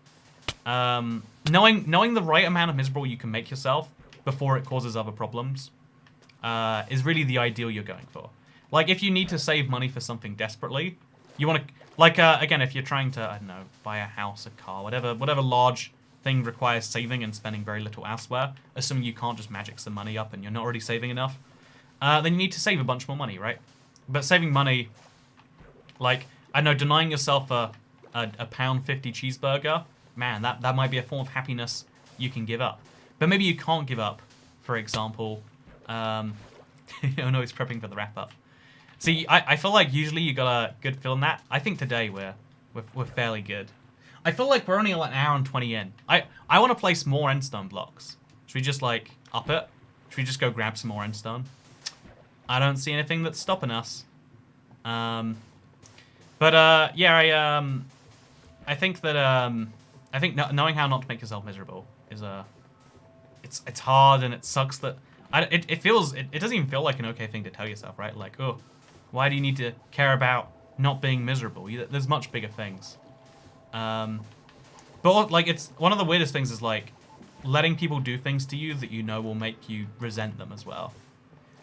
Knowing the right amount of miserable you can make yourself before it causes other problems is really the ideal you're going for. Like, if you need to save money for something desperately, you want to, like, again, if you're trying to, I don't know, buy a house, a car, whatever large thing requires saving and spending very little elsewhere, assuming you can't just magic some money up and you're not already saving enough, then you need to save a bunch more money, right? But saving money, like, I know, denying yourself a £1.50 cheeseburger man, that might be a form of happiness you can give up. But maybe you can't give up, for example. Oh no, he's prepping for the wrap-up. See, I feel like usually you got a good feel in that. I think today we're fairly good. I feel like we're only like an hour and 20 in. I want to place more endstone blocks. Should we just like up it? Should we just go grab some more endstone? I don't see anything that's stopping us. Yeah, I think that knowing how not to make yourself miserable is it's hard, and it sucks that it doesn't even feel like an okay thing to tell yourself, right? Like, oh, why do you need to care about not being miserable? There's much bigger things. But like, it's one of the weirdest things is like letting people do things to you that you know will make you resent them as well.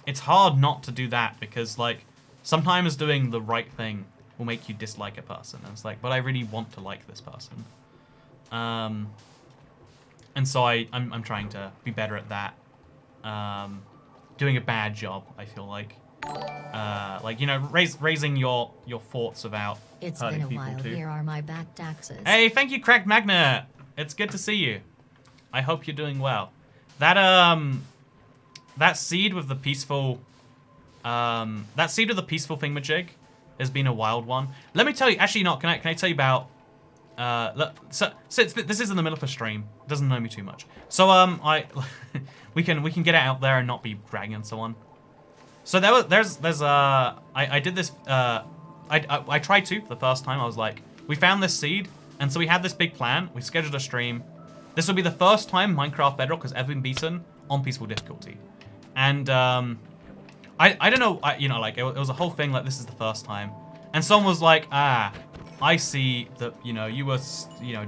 It's hard not to do that because like sometimes doing the right thing will make you dislike a person. And it's like, but I really want to like this person. And so I'm trying to be better at that. Doing a bad job, I feel like. Like, you know, raising your thoughts about It's hurting been a people while. too. Here are my back taxes. Hey, thank you, Cracked Magnet. It's good to see you. I hope you're doing well. That seed with the peaceful thingamajig has been a wild one. Let me tell you. Actually, not. Can I tell you about? So this is in the middle of a stream. It doesn't know me too much. So we can get it out there and not be dragging and so on. So I did this. I tried to for the first time. I was like, we found this seed, and so we had this big plan. We scheduled a stream. This will be the first time Minecraft Bedrock has ever been beaten on peaceful difficulty, and I don't know. You know, like it was a whole thing. Like this is the first time, and someone was like, I see that you were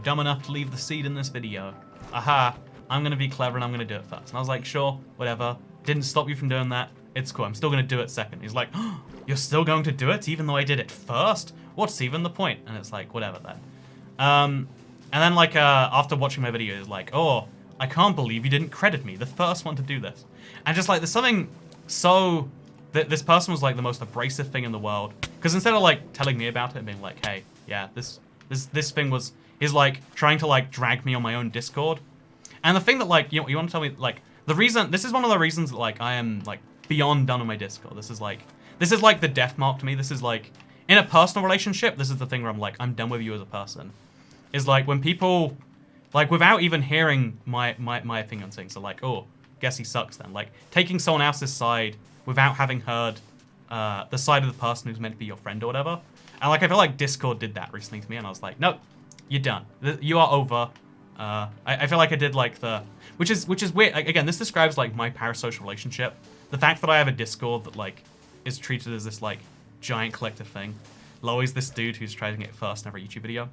dumb enough to leave the seed in this video. Aha! I'm gonna be clever and I'm gonna do it first. And I was like, sure, whatever. Didn't stop you from doing that. It's cool. I'm still gonna do it second. He's like, oh, you're still going to do it even though I did it first? What's even the point? And it's like, whatever then. And then like after watching my video, it's like, oh, I can't believe you didn't credit me, the first one to do this. And just like there's something so this person was like the most abrasive thing in the world. Because instead of like telling me about it and being like, hey, yeah, this thing is like trying to like drag me on my own Discord. And the thing that like you want to tell me like this is one of the reasons that like I am like beyond done on my Discord. This is like the death mark to me. This is like in a personal relationship, this is the thing where I'm like, I'm done with you as a person. Is like when people like without even hearing my opinion on things, are like, oh, guess he sucks then. Like taking someone else's side without having heard the side of the person who's meant to be your friend or whatever. And like I feel like Discord did that recently to me, and I was like, nope, you're done. You are over. I feel like I did like which is weird. Like, again, this describes like my parasocial relationship. The fact that I have a Discord that like is treated as this like giant collective thing. Loey's this dude who's trying it first in every YouTube video.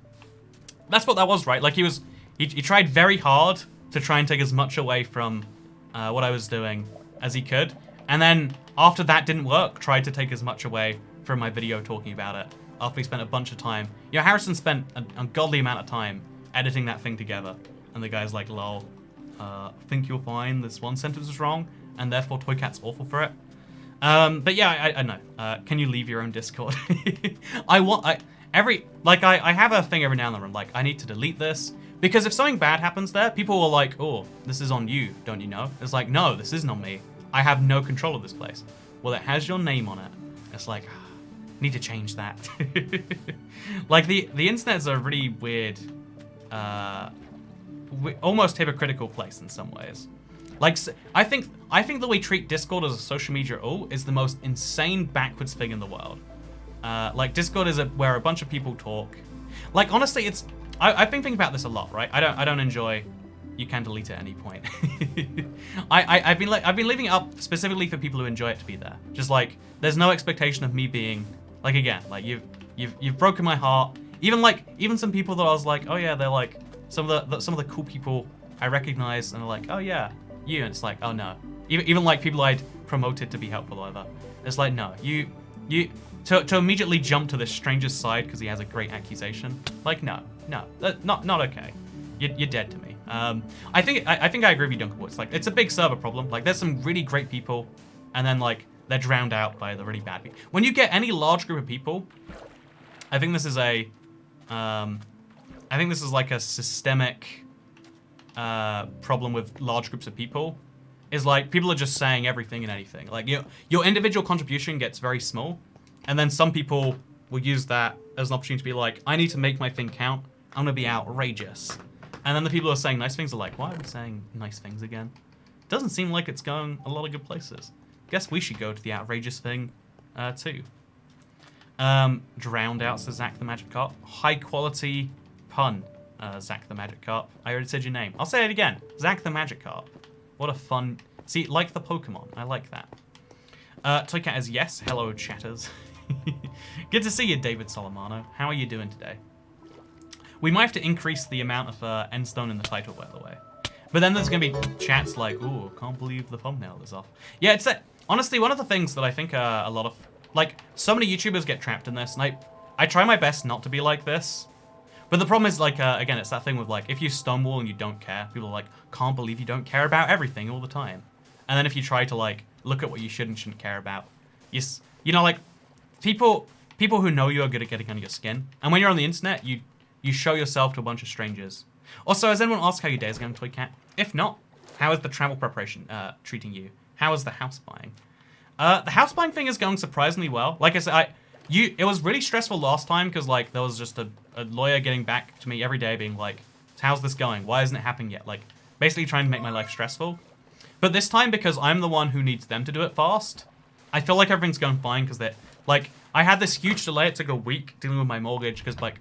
That's what that was, right? Like he tried very hard to try and take as much away from what I was doing as he could, and then after that didn't work, tried to take as much away from my video talking about it. After we spent a bunch of time, Harrison spent an ungodly amount of time editing that thing together, and the guy's like, lol, think you'll find this one sentence was wrong, and therefore Toycat's awful for it. But yeah, I know. Can you leave your own Discord? I have a thing every now and then where I'm like, I need to delete this, because if something bad happens there, people are like, oh, this is on you, don't you know? It's like, no, this isn't on me. I have no control of this place. Well, it has your name on it. It's like, need to change that. Like the internet's a really weird, almost hypocritical place in some ways. Like, I think that we treat Discord as a social media is the most insane backwards thing in the world. Like Discord is where a bunch of people talk. Like honestly, I've been thinking about this a lot, right? I don't enjoy. You can delete it at any point. I've been leaving it up specifically for people who enjoy it to be there. Just like there's no expectation of me being like, again, like you've broken my heart. Even some people that I was like, oh yeah, they're like some of the cool people I recognize, and they're like, oh yeah, you, and it's like, oh no. Even like people I'd promoted to be helpful or whatever. It's like, no, you to immediately jump to this stranger's side because he has a great accusation. Like, no, not okay. You're dead to me. I think I agree with you, Duncan. It's like it's a big server problem. Like there's some really great people, and then like they're drowned out by the really bad people. When you get any large group of people, I think this is a I think this is like a systemic problem with large groups of people. Is like people are just saying everything and anything. Like your individual contribution gets very small, and then some people will use that as an opportunity to be like, I need to make my thing count. I'm gonna be outrageous. And then the people who are saying nice things are like, why are we saying nice things again? Doesn't seem like it's going a lot of good places. Guess we should go to the outrageous thing too. Drowned out, says Zach the Magic Carp. High quality pun, Zach the Magic Carp. I already said your name. I'll say it again. Zach the Magic Carp. What a fun... See, like the Pokemon. I like that. Toycat is yes. Hello, chatters. Good to see you, David Solomano. How are you doing today? We might have to increase the amount of endstone in the title, by the way. But then there's going to be chats like, ooh, can't believe the thumbnail is off. Yeah, it's that... Honestly, one of the things that I think a lot of... Like, so many YouTubers get trapped in this, and I try my best not to be like this. But the problem is, like, again, it's that thing with, like, if you stonewall and you don't care, people are like, can't believe you don't care about everything all the time. And then if you try to, like, look at what you should and shouldn't care about, you know, like, people who know you are good at getting under your skin. And when you're on the internet, you show yourself to a bunch of strangers. Also, has anyone asked how your day's going, Toycat? If not, how is the travel preparation treating you? How is the house buying? The house buying thing is going surprisingly well. Like I said, it was really stressful last time because, like, there was just a lawyer getting back to me every day being like, how's this going? Why isn't it happening yet? Like, basically trying to make my life stressful. But this time, because I'm the one who needs them to do it fast, I feel like everything's going fine because they're, like, I had this huge delay. It took a week dealing with my mortgage because, like,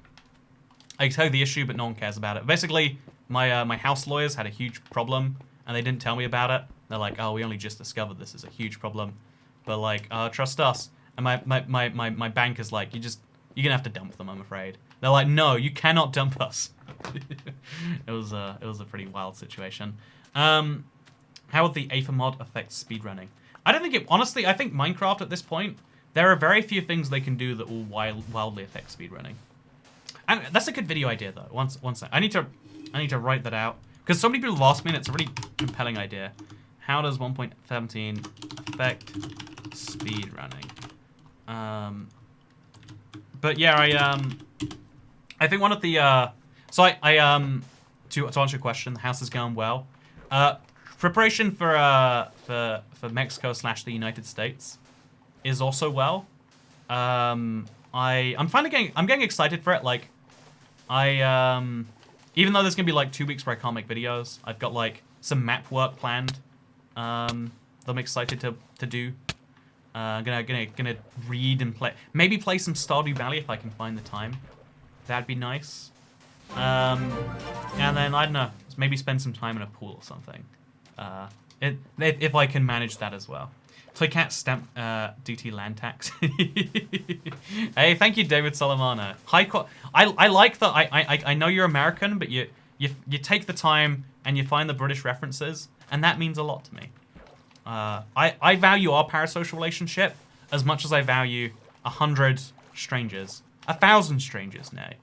I tell you the issue, but no one cares about it. Basically, my house lawyers had a huge problem and they didn't tell me about it. They're like, oh, we only just discovered this is a huge problem. But, like, trust us. And my bank is like, you're gonna have to dump them, I'm afraid. They're like, no, you cannot dump us. It was a pretty wild situation. How would the Aether mod affect speedrunning? I don't think it, honestly, I think Minecraft at this point, there are very few things they can do that will wildly affect speedrunning. And that's a good video idea though. One sec. I need to write that out. Because so many people have asked me and it's a really compelling idea. How does 1.17 affect speedrunning? But yeah, I think one of the to answer your question, the house is going well. Preparation for Mexico / the United States is also well. I'm getting excited for it. Like, even though there's gonna be like 2 weeks where I can't make videos, I've got like some map work planned. That I'm excited to do. Gonna read and play. Maybe play some Stardew Valley if I can find the time. That'd be nice. And then I don't know, maybe spend some time in a pool or something. If I can manage that as well. Toycat stamp DT land tax. Hey, thank you, David Solomano. I like that. I know you're American, but you take the time and you find the British references, and that means a lot to me. I value our parasocial relationship as much as I value 100 strangers, 1,000 strangers, nay.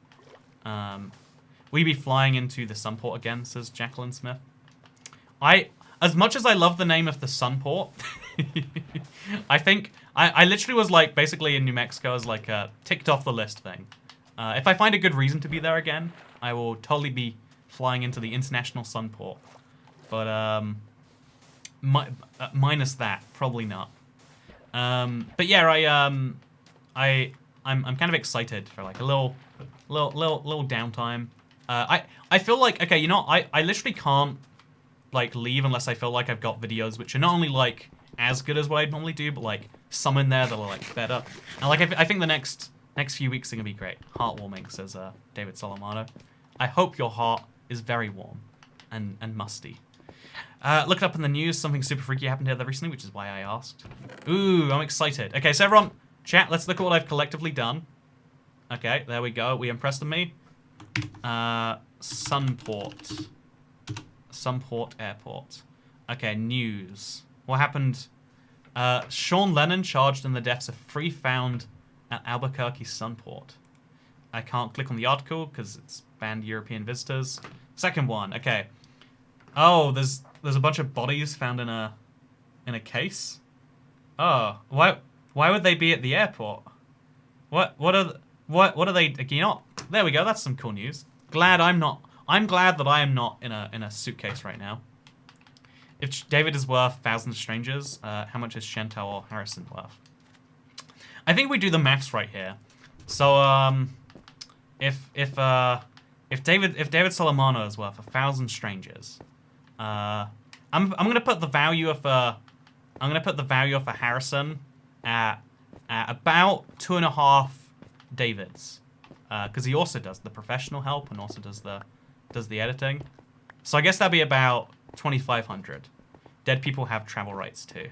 We be flying into the Sunport again, says Jacqueline Smith. As much as I love the name of the Sunport, I think I literally was like basically in New Mexico as like a ticked off the list thing. If I find a good reason to be there again, I will totally be flying into the International Sunport. But minus that, probably not. But yeah, I'm kind of excited for like a little downtime. I feel like, okay, you know, I literally can't like leave unless I feel like I've got videos which are not only like as good as what I'd normally do, but like some in there that are like better. And like I think the next few weeks are gonna be great. Heartwarming, says David Solomano. I hope your heart is very warm and musty. Looked up in the news, something super freaky happened here recently, which is why I asked. Ooh, I'm excited. Okay, so everyone, chat, let's look at what I've collectively done. Okay, there we go. We impressed me. Sunport Airport. Okay, news. What happened? Sean Lennon charged in the deaths of 3 found at Albuquerque Sunport. I can't click on the article because it's banned European visitors. Second one, okay. Oh, there's a bunch of bodies found in a case. Oh, why would they be at the airport? What are they? You know, there we go. That's some cool news. Glad I'm not. I'm glad that I am not in a suitcase right now. If David is worth thousands of strangers, how much is Chantal or Harrison worth? I think we do the maths right here. So if David Solomano is worth 1,000 strangers, I'm gonna put the value of Harrison at about 2.5 Davids, because he also does the professional help and also does the editing. So I guess that'd be about 2,500. Dead people have travel rights too.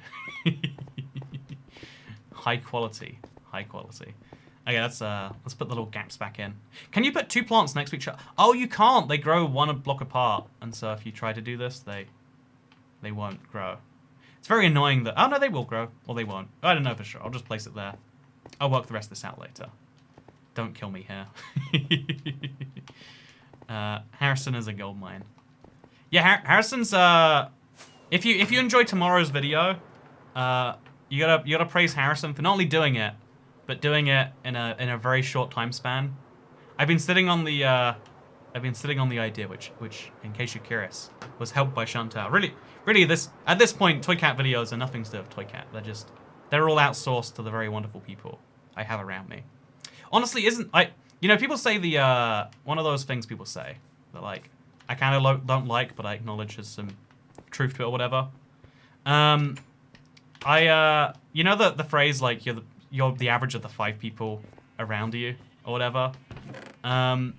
High quality. Okay, let's put the little gaps back in. Can you put 2 plants next to each other? Oh, you can't. They grow 1 block apart, and so if you try to do this, they won't grow. It's very annoying that. Oh no, they will grow, or they won't. I don't know for sure. I'll just place it there. I'll work the rest of this out later. Don't kill me here. Harrison is a gold mine. Yeah, Harrison's. If you enjoy tomorrow's video, you gotta praise Harrison for not only doing it, but doing it in a very short time span. I've been sitting on the idea, which in case you're curious, was helped by Chantal. Really, at this point, Toy Cat videos are nothing to do with Toy Cat. They're all outsourced to the very wonderful people I have around me. Honestly, people say one of those things people say that like I kind of don't like, but I acknowledge there's some truth to it or whatever. The phrase like you're the average of the 5 people around you or whatever. I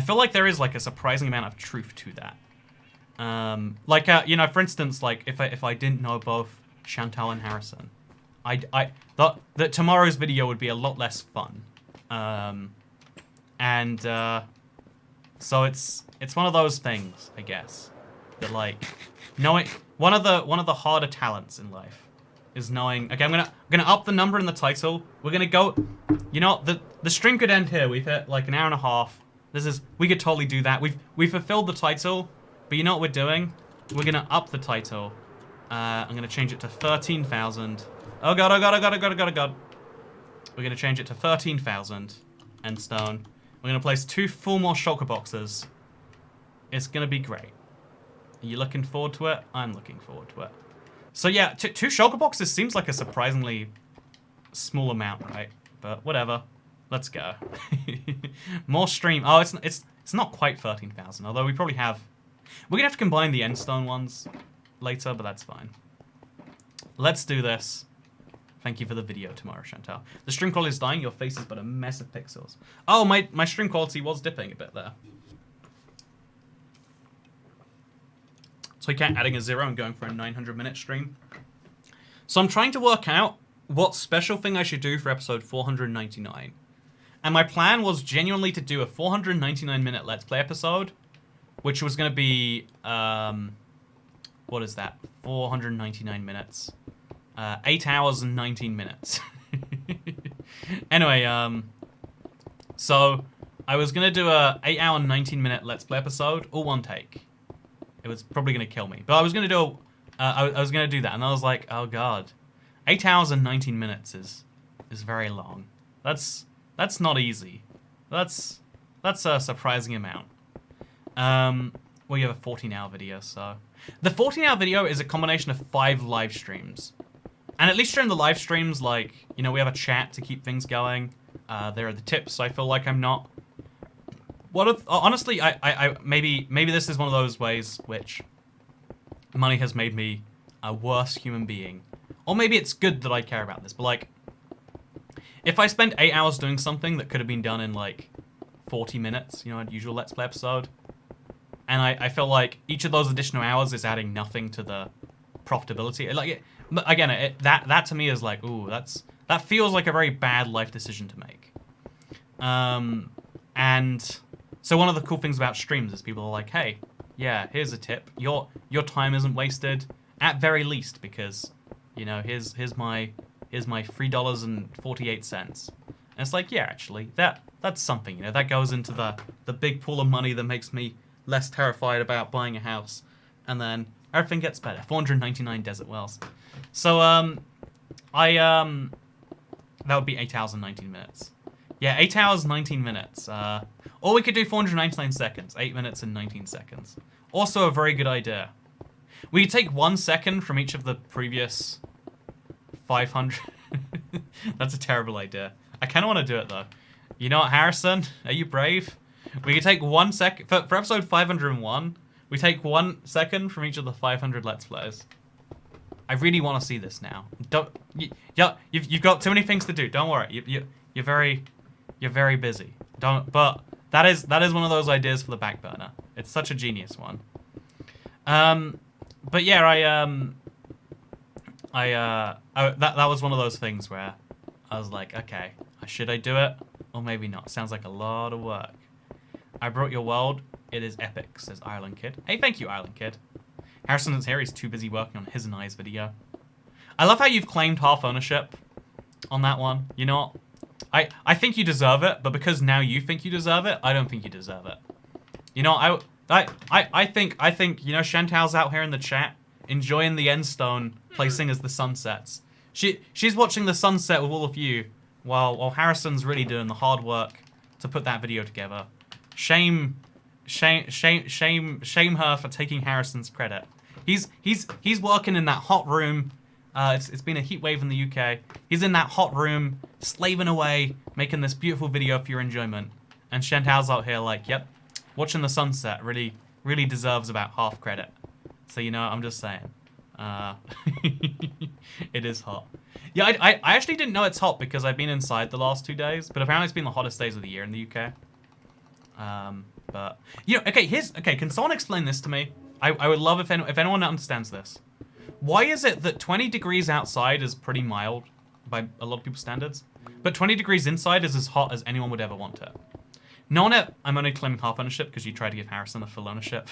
feel like there is like a surprising amount of truth to that. For instance, like if I didn't know both Chantal and Harrison, I thought that tomorrow's video would be a lot less fun. So it's one of those things, I guess, that like knowing one of the harder talents in life is knowing. Okay, I'm gonna up the number in the title. We're gonna go. The stream could end here. We've hit like an hour and a half. We could totally do that. We've fulfilled the title, but you know what we're doing? We're gonna up the title. I'm gonna change it to 13,000. Oh god! We're gonna change it to 13,000 end stone. We're gonna place 2 full more shulker boxes. It's gonna be great. Are you looking forward to it? I'm looking forward to it. So yeah, 2 shulker boxes seems like a surprisingly small amount, right? But whatever. Let's go. More stream. Oh, it's not quite 13,000. Although we probably have. We're gonna have to combine the end stone ones later, but that's fine. Let's do this. Thank you for the video tomorrow, Chantal. The stream quality is dying. Your face is but a mess of pixels. Oh, my stream quality was dipping a bit there. So I can't adding a 0 and going for a 900-minute stream. So I'm trying to work out what special thing I should do for episode 499. And my plan was genuinely to do a 499-minute Let's Play episode, which was going to be, what is that? 499 minutes. 8 hours and 19 minutes. Anyway, so I was going to do a 8-hour and 19-minute Let's Play episode, all one take. It was probably going to kill me. But I was going to do I was going to do that, and I was like, oh god. 8 hours and 19 minutes is very long. That's not easy. That's a surprising amount. Well, you have a 14-hour video, so... The 14-hour video is a combination of 5 live streams. And at least during the live streams, like, we have a chat to keep things going. There are the tips. I feel like I'm not... honestly, I maybe this is one of those ways which money has made me a worse human being. Or maybe it's good that I care about this, but like, if I spend 8 hours doing something that could have been done in like 40 minutes, a usual Let's Play episode, and I feel like each of those additional hours is adding nothing to the profitability. But again, that to me is like, ooh, that feels like a very bad life decision to make. And so one of the cool things about streams is people are like, hey, yeah, here's a tip. Your time isn't wasted, at very least, because, here's my $3.48. And it's like, yeah, actually, that's something, that goes into the big pool of money that makes me less terrified about buying a house. And then everything gets better. 499 desert wells. So, that would be 8 hours and 19 minutes. Yeah, 8 hours, 19 minutes. Or we could do 499 seconds. 8 minutes and 19 seconds. Also a very good idea. We could take 1 second from each of the previous 500. That's a terrible idea. I kind of want to do it, though. You know what, Harrison? Are you brave? We could take 1 second... For episode 501, we take 1 second from each of the 500 Let's Plays. I really want to see this now. You've got too many things to do. Don't worry. You're very busy. But that is one of those ideas for the back burner. It's such a genius one. But yeah, that was one of those things where I was like, okay, should I do it or maybe not? Sounds like a lot of work. I brought your world. It is epic, says Ireland Kid. Hey, thank you, Ireland Kid. Harrison is here. He's too busy working on his and I's video. I love how you've claimed half ownership on that one. You know what? I think you deserve it, but because now you think you deserve it, I don't think you deserve it. You know, I think you know, Chantal's out here in the chat enjoying the end stone placing as the sun sets. She's watching the sunset with all of you while Harrison's really doing the hard work to put that video together. Shame her for taking Harrison's credit. He's working in that hot room. It's been a heat wave in the UK. He's in that hot room, slaving away, making this beautiful video for your enjoyment. And Chantal's out here like, yep, watching the sunset really deserves about half credit. So, you know, I'm just saying. It is hot. Yeah, I actually didn't know it's hot because I've been inside the last 2 days, but apparently it's been the hottest days of the year in the UK. But, you know, okay, can someone explain this to me? I would love if anyone understands this. Why is it that 20 degrees outside is pretty mild by a lot of people's standards, but 20 degrees inside is as hot as anyone would ever want it? I'm only claiming half ownership because you tried to give Harrison a full ownership.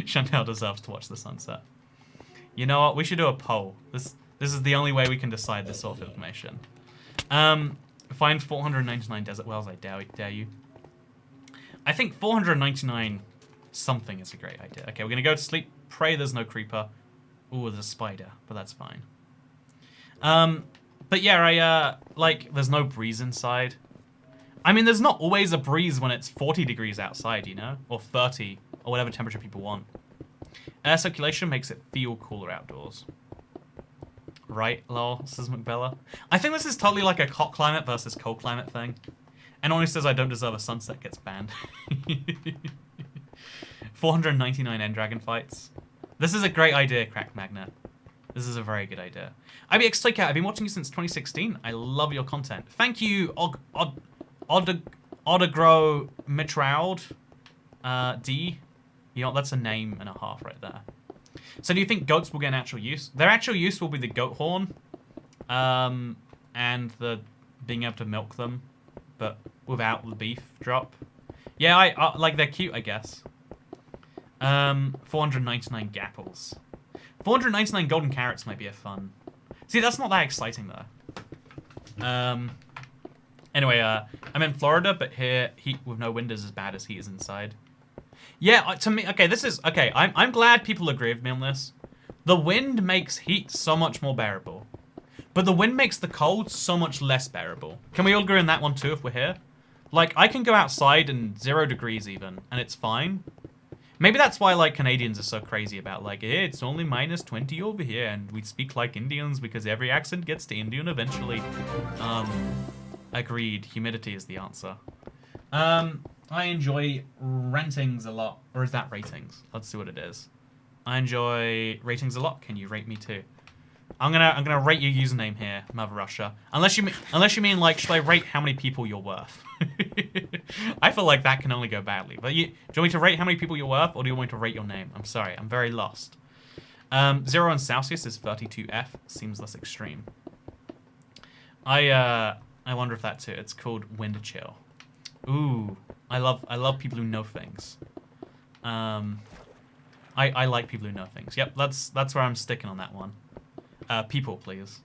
Chantal deserves to watch the sunset. You know what? We should do a poll. This is the only way we can decide this sort of information. Find 499 desert wells, I dare you. I think 499 something is a great idea. Okay, we're gonna go to sleep. Pray there's no creeper. Ooh, there's a spider, but that's fine. But yeah, like, there's no breeze inside. I mean, there's not always a breeze when it's 40 degrees outside, you know? Or 30, or whatever temperature people want. Air circulation makes it feel cooler outdoors. Right, lol, says McBella. I think this is totally like a hot climate versus cold climate thing. Anyone who says I don't deserve a sunset gets banned. 499 end dragon fights. This is a great idea, Crack Magnet. This is a very good idea. IBX Toycat, I've been watching you since 2016. I love your content. Thank you, Odagro Mitraud. D. You know, that's a name and a half right there. So do you think goats will get an actual use? Their actual use will be the goat horn. And the being able to milk them, but without the beef drop. Yeah, like, they're cute, I guess. 499 gapples. 499 golden carrots might be a fun. See, that's not that exciting, though. Anyway, I'm in Florida, but here, heat with no wind is as bad as heat is inside. Yeah, to me, okay, this is, okay, I'm glad people agree with me on this. The wind makes heat so much more bearable. But the wind makes the cold so much less bearable. Can we all agree on that one, too, if we're here? Like, I can go outside in 0 degrees even, and it's fine. Maybe that's why, like, Canadians are so crazy about, like, hey, it's only -20 over here, and we speak like Indians because every accent gets to Indian eventually. Agreed. Humidity is the answer. I enjoy rantings a lot. Or is that ratings? Let's see what it is. I enjoy ratings a lot. Can you rate me too? I'm gonna rate your username here, Mother Russia. Unless you mean like, should I rate how many people you're worth? I feel like that can only go badly. But do you want me to rate how many people you're worth, or do you want me to rate your name? I'm sorry, I'm very lost. 0 in Celsius is 32F. Seems less extreme. I wonder if that too. It's called Wind Chill. Ooh, I love people who know things. I like people who know things. Yep, that's where I'm sticking on that one. People, please.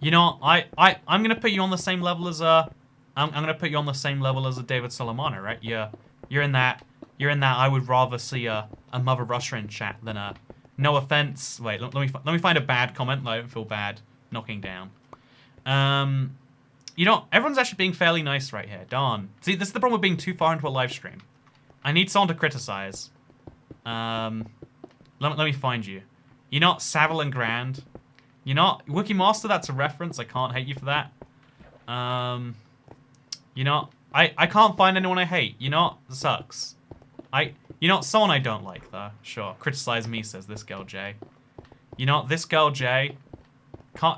You know, I'm gonna put you on the same level as I'm gonna put you on the same level as a David Solomano, right? You're in that I would rather see a Mother Russia in chat than a no offense. Wait, let me find a bad comment that I don't feel bad knocking down. You know, everyone's actually being fairly nice right here. Darn. See, this is the problem with being too far into a live stream. I need someone to criticize. Let me find you. You're not Savile and Grand. You're not Wookie Master. That's a reference. I can't hate you for that. You're not. I can't find anyone I hate. You're not. Sucks. You're not someone I don't like though. Sure. Criticize me, says this girl Jay. You're not this girl Jay.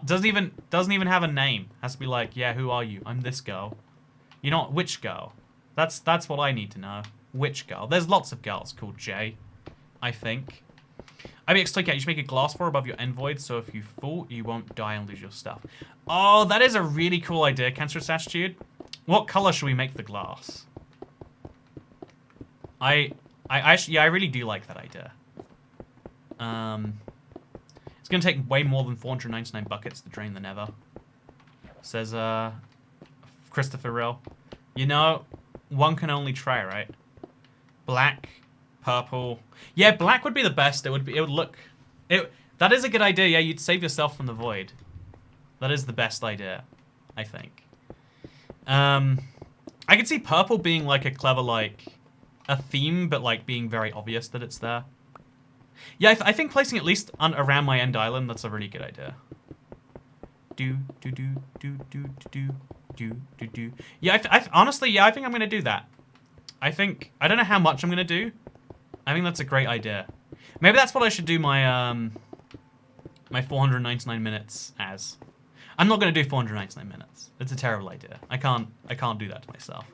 Doesn't even have a name. Has to be like, yeah, who are you? I'm this girl. You're not which girl. That's what I need to know. Which girl? There's lots of girls called Jay, I think. IBX Toycat, you should make a glass floor above your envoid so if you fall, you won't die and lose your stuff. Oh, that is a really cool idea, Cancerous Attitude. What color should we make the glass? I really do like that idea. It's gonna take way more than 499 buckets to drain the Nether. Says Christopher Rill. You know, one can only try, right? Black, purple. Yeah, black would be the best. It would look. That is a good idea. Yeah, you'd save yourself from the void. That is the best idea, I think. I could see purple being like a clever a theme, but like being very obvious that it's there. Yeah, I think placing at least around my end island, that's a really good idea. Yeah, honestly, yeah, I think I'm gonna do that. I don't know how much I'm gonna do. I think that's a great idea. Maybe that's what I should do my my 499 minutes as. I'm not gonna do 499 minutes. It's a terrible idea. I can't do that to myself.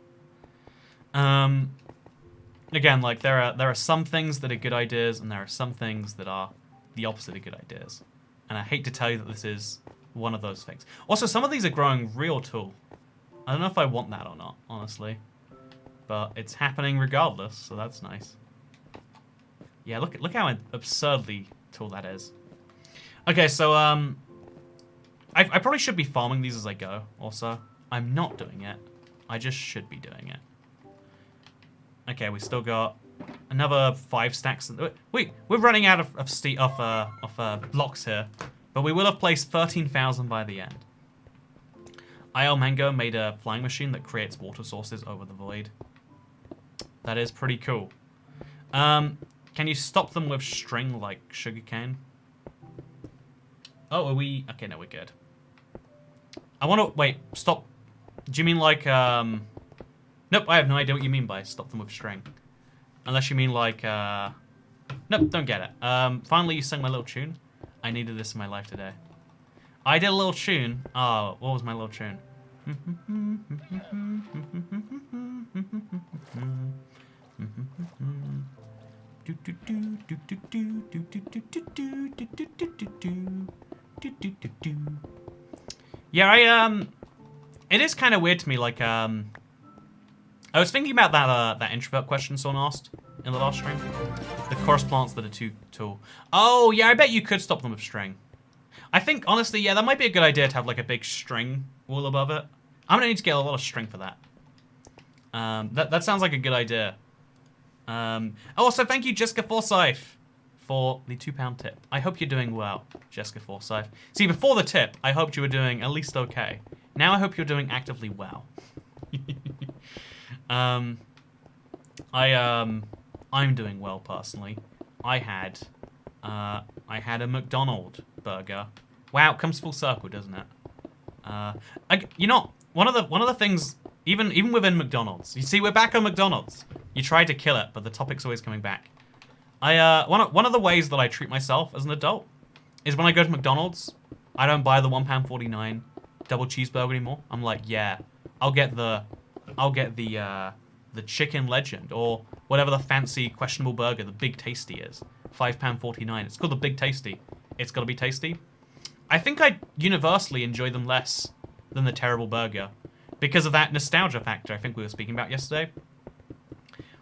Again, like there are some things that are good ideas, and there are some things that are the opposite of good ideas. And I hate to tell you that this is one of those things. Also, some of these are growing real tall. I don't know if I want that or not, honestly. But it's happening regardless, so that's nice. Yeah, look how absurdly tall that is. Okay, so I probably should be farming these as I go. Also, I'm not doing it. I just should be doing it. Okay, we still got another 5 stacks. Wait, we're running out of blocks here, but we will have placed 13,000 by the end. IL Mango made a flying machine that creates water sources over the void. That is pretty cool. Can you stop them with string like sugarcane? Oh, are we... Okay, no, we're good. I want to... Wait, stop. Do you mean like... Nope, I have no idea what you mean by stop them with string. Unless you mean like... Nope, don't get it. Finally, you sang my little tune. I needed this in my life today. I did a little tune. Oh, what was my little tune? Yeah, it is kind of weird to me, like, I was thinking about that introvert question someone asked in the last stream. The chorus plants that are too tall. Oh, yeah, I bet you could stop them with string. I think, honestly, yeah, that might be a good idea to have, like, a big string wall above it. I'm gonna need to get a lot of string for that. That sounds like a good idea. Also, thank you, Jessica Forsyth, for the £2 tip. I hope you're doing well, Jessica Forsyth. See, before the tip, I hoped you were doing at least okay. Now I hope you're doing actively well. I'm doing well personally. I had a McDonald's burger. Wow, it comes full circle, doesn't it? You know, one of the things, even within McDonald's, you see, we're back on McDonald's. You tried to kill it, but the topic's always coming back. One of the ways that I treat myself as an adult is when I go to McDonald's, I don't buy the £1.49 double cheeseburger anymore. I'm like, yeah, I'll get the chicken legend or whatever the fancy questionable burger, the Big Tasty is. £5.49. It's called the Big Tasty. It's gotta be tasty. I think I universally enjoy them less than the terrible burger because of that nostalgia factor I think we were speaking about yesterday.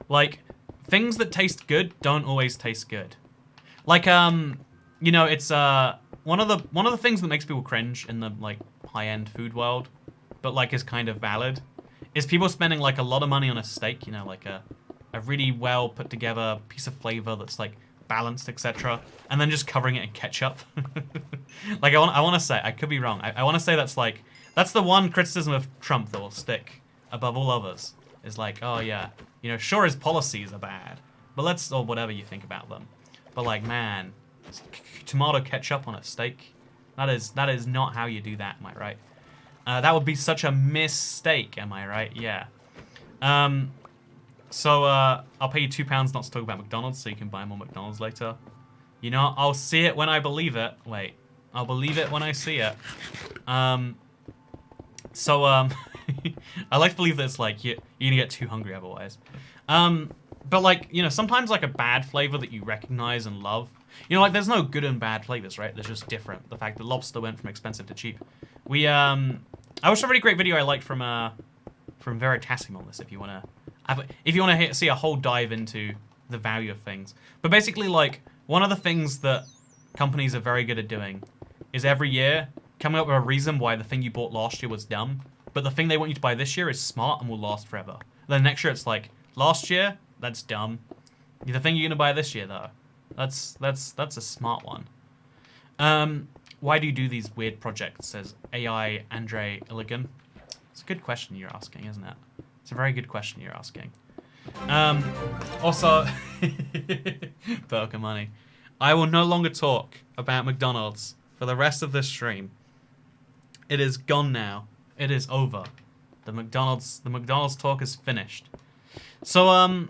Like, things that taste good don't always taste good. Like, you know, it's one of the things that makes people cringe in the like high-end food world, but like is kind of valid, is people spending like a lot of money on a steak, you know, like a really well put together piece of flavor that's like balanced, etc., and then just covering it in ketchup. Like I want to say, I could be wrong. I want to say that's like That's the one criticism of Trump that will stick above all others. Is like, oh yeah, you know, sure his policies are bad, but or whatever you think about them. But like, man, tomato ketchup on a steak, that is not how you do that, am I right? That would be such a mistake, am I right? Yeah. So I'll pay you £2 not to talk about McDonald's so you can buy more McDonald's later. You know, I'll see it when I believe it. Wait, I'll believe it when I see it. I like to believe that it's like you're gonna get too hungry otherwise. But like, you know, sometimes like a bad flavor that you recognize and love. You know, like there's no good and bad flavors, right? There's just different. The fact that lobster went from expensive to cheap. I watched a really great video I liked from Veritasium on this. If you wanna see a whole dive into the value of things. But basically, like one of the things that companies are very good at doing is every year coming up with a reason why the thing you bought last year was dumb, but the thing they want you to buy this year is smart and will last forever. Then next year it's like, last year, that's dumb. The thing you're gonna buy this year though, that's a smart one. Why do you do these weird projects? Says AI Andre Illigan. It's a good question you're asking, isn't it? It's a very good question you're asking. Also, Burger Money. I will no longer talk about McDonald's for the rest of this stream. It is gone now. It is over. The McDonald's talk is finished. So I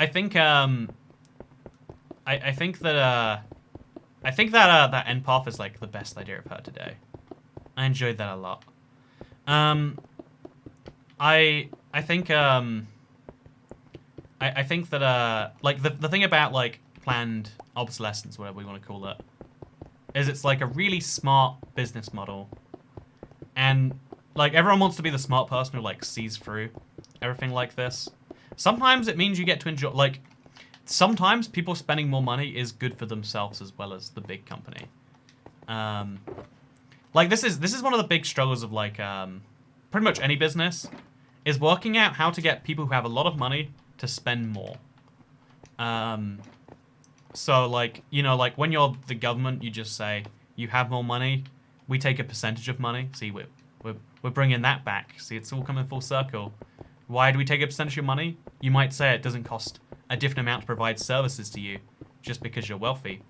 think that that end path is like the best idea I've heard today. I enjoyed that a lot. I think that like the thing about like planned obsolescence, whatever we want to call it, is it's like a really smart business model, and like everyone wants to be the smart person who like sees through everything like this. Sometimes it means you get to enjoy, like sometimes people spending more money is good for themselves as well as the big company. Like this is one of the big struggles of like pretty much any business, is working out how to get people who have a lot of money to spend more. So like, you know, like when you're the government, you just say you have more money, we take a percentage of money. See, we're bringing that back. See, it's all coming full circle. Why do we take a percentage of money? You might say it doesn't cost a different amount to provide services to you just because you're wealthy.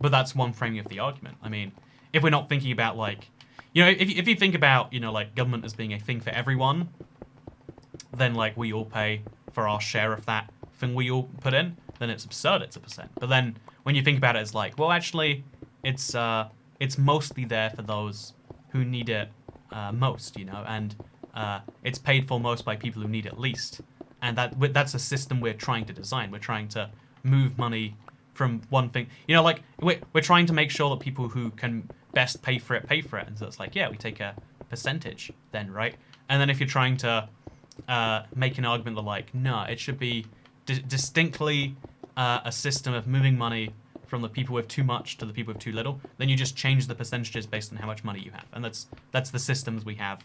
But that's one framing of the argument. I mean, if we're not thinking about like, you know, if you think about, you know, like government as being a thing for everyone, then like we all pay for our share of that thing we all put in, then it's absurd it's a percent. But then when you think about it, it's like, well, actually, it's mostly there for those who need it most, you know, and it's paid for most by people who need it least. And that's a system we're trying to design. We're trying to move money from one thing. You know, like, we're trying to make sure that people who can best pay for it. And so it's like, yeah, we take a percentage then, right? And then if you're trying to make an argument that, like, no, it should be distinctly a system of moving money from the people with too much to the people with too little, then you just change the percentages based on how much money you have. And that's the systems we have,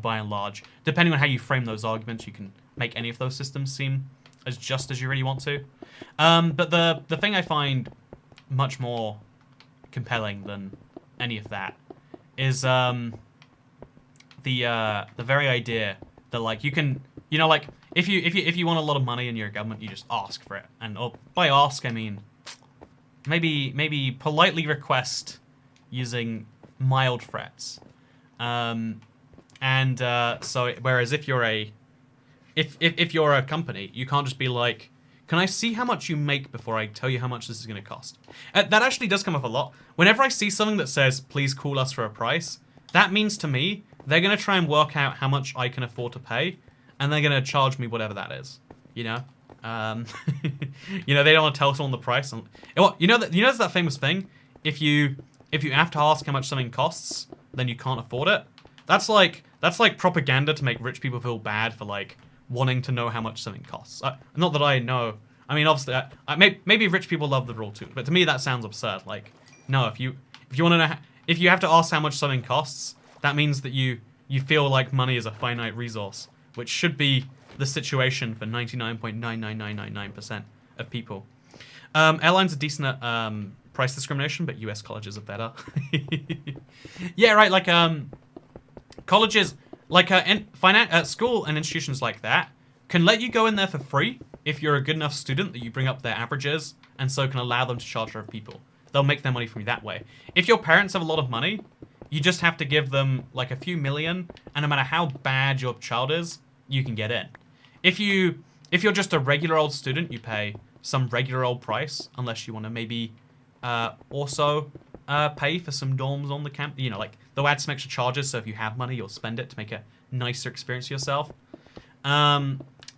by and large. Depending on how you frame those arguments, you can make any of those systems seem as just as you really want to. But the thing I find much more compelling than any of that is the very idea that, like, you can, you know, like, if you want a lot of money and you're a government, you just ask for it. And by ask, I mean maybe politely request using mild threats. So whereas if you're a company, you can't just be like, can I see how much you make before I tell you how much this is going to cost? That actually does come up a lot. Whenever I see something that says, please call us for a price, that means to me, they're going to try and work out how much I can afford to pay, and they're going to charge me whatever that is, you know? You know, they don't want to tell someone the price. You know that famous thing? If you have to ask how much something costs, then you can't afford it. That's like propaganda to make rich people feel bad for, like, wanting to know how much something costs. Not that I know. I mean, obviously, maybe rich people love the rule too. But to me, that sounds absurd. Like, no, if you want to know, if you have to ask how much something costs, that means that you feel like money is a finite resource, which should be the situation for 99.99999% of people. Airlines are decent at price discrimination, but US colleges are better. Yeah, right. Like, colleges, like school and institutions like that, can let you go in there for free if you're a good enough student that you bring up their averages, and so can allow them to charge other people. They'll make their money from you that way. If your parents have a lot of money, you just have to give them like a few million, and no matter how bad your child is, you can get in. If you're just a regular old student, you pay some regular old price, unless you want to maybe also pay for some dorms on the camp. You know, like they'll add some extra charges, so if you have money, you'll spend it to make a nicer experience for yourself.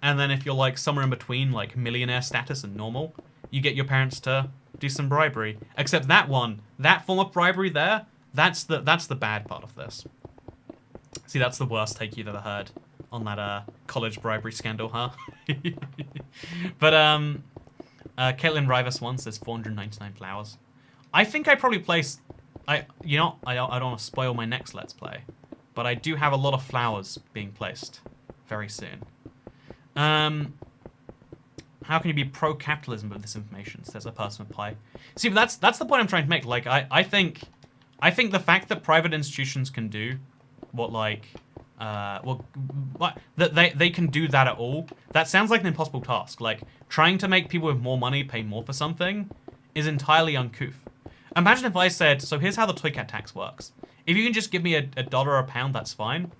And then if you're like somewhere in between, like millionaire status and normal, you get your parents to do some bribery. Except that form of bribery there, that's the bad part of this. See, that's the worst take you've ever heard on that college bribery scandal, huh? But Caitlin Rivas one says 499 flowers. I think I probably placed. I don't want to spoil my next Let's Play, but I do have a lot of flowers being placed very soon. How can you be pro-capitalism with this information? Says a person with Pi. See, but that's the point I'm trying to make. Like, I think the fact that private institutions can do what that they can do that at all, that sounds like an impossible task. Like, trying to make people with more money pay more for something is entirely uncouth. Imagine if I said, so here's how the Toy Cat tax works. If you can just give me a dollar a pound, that's fine.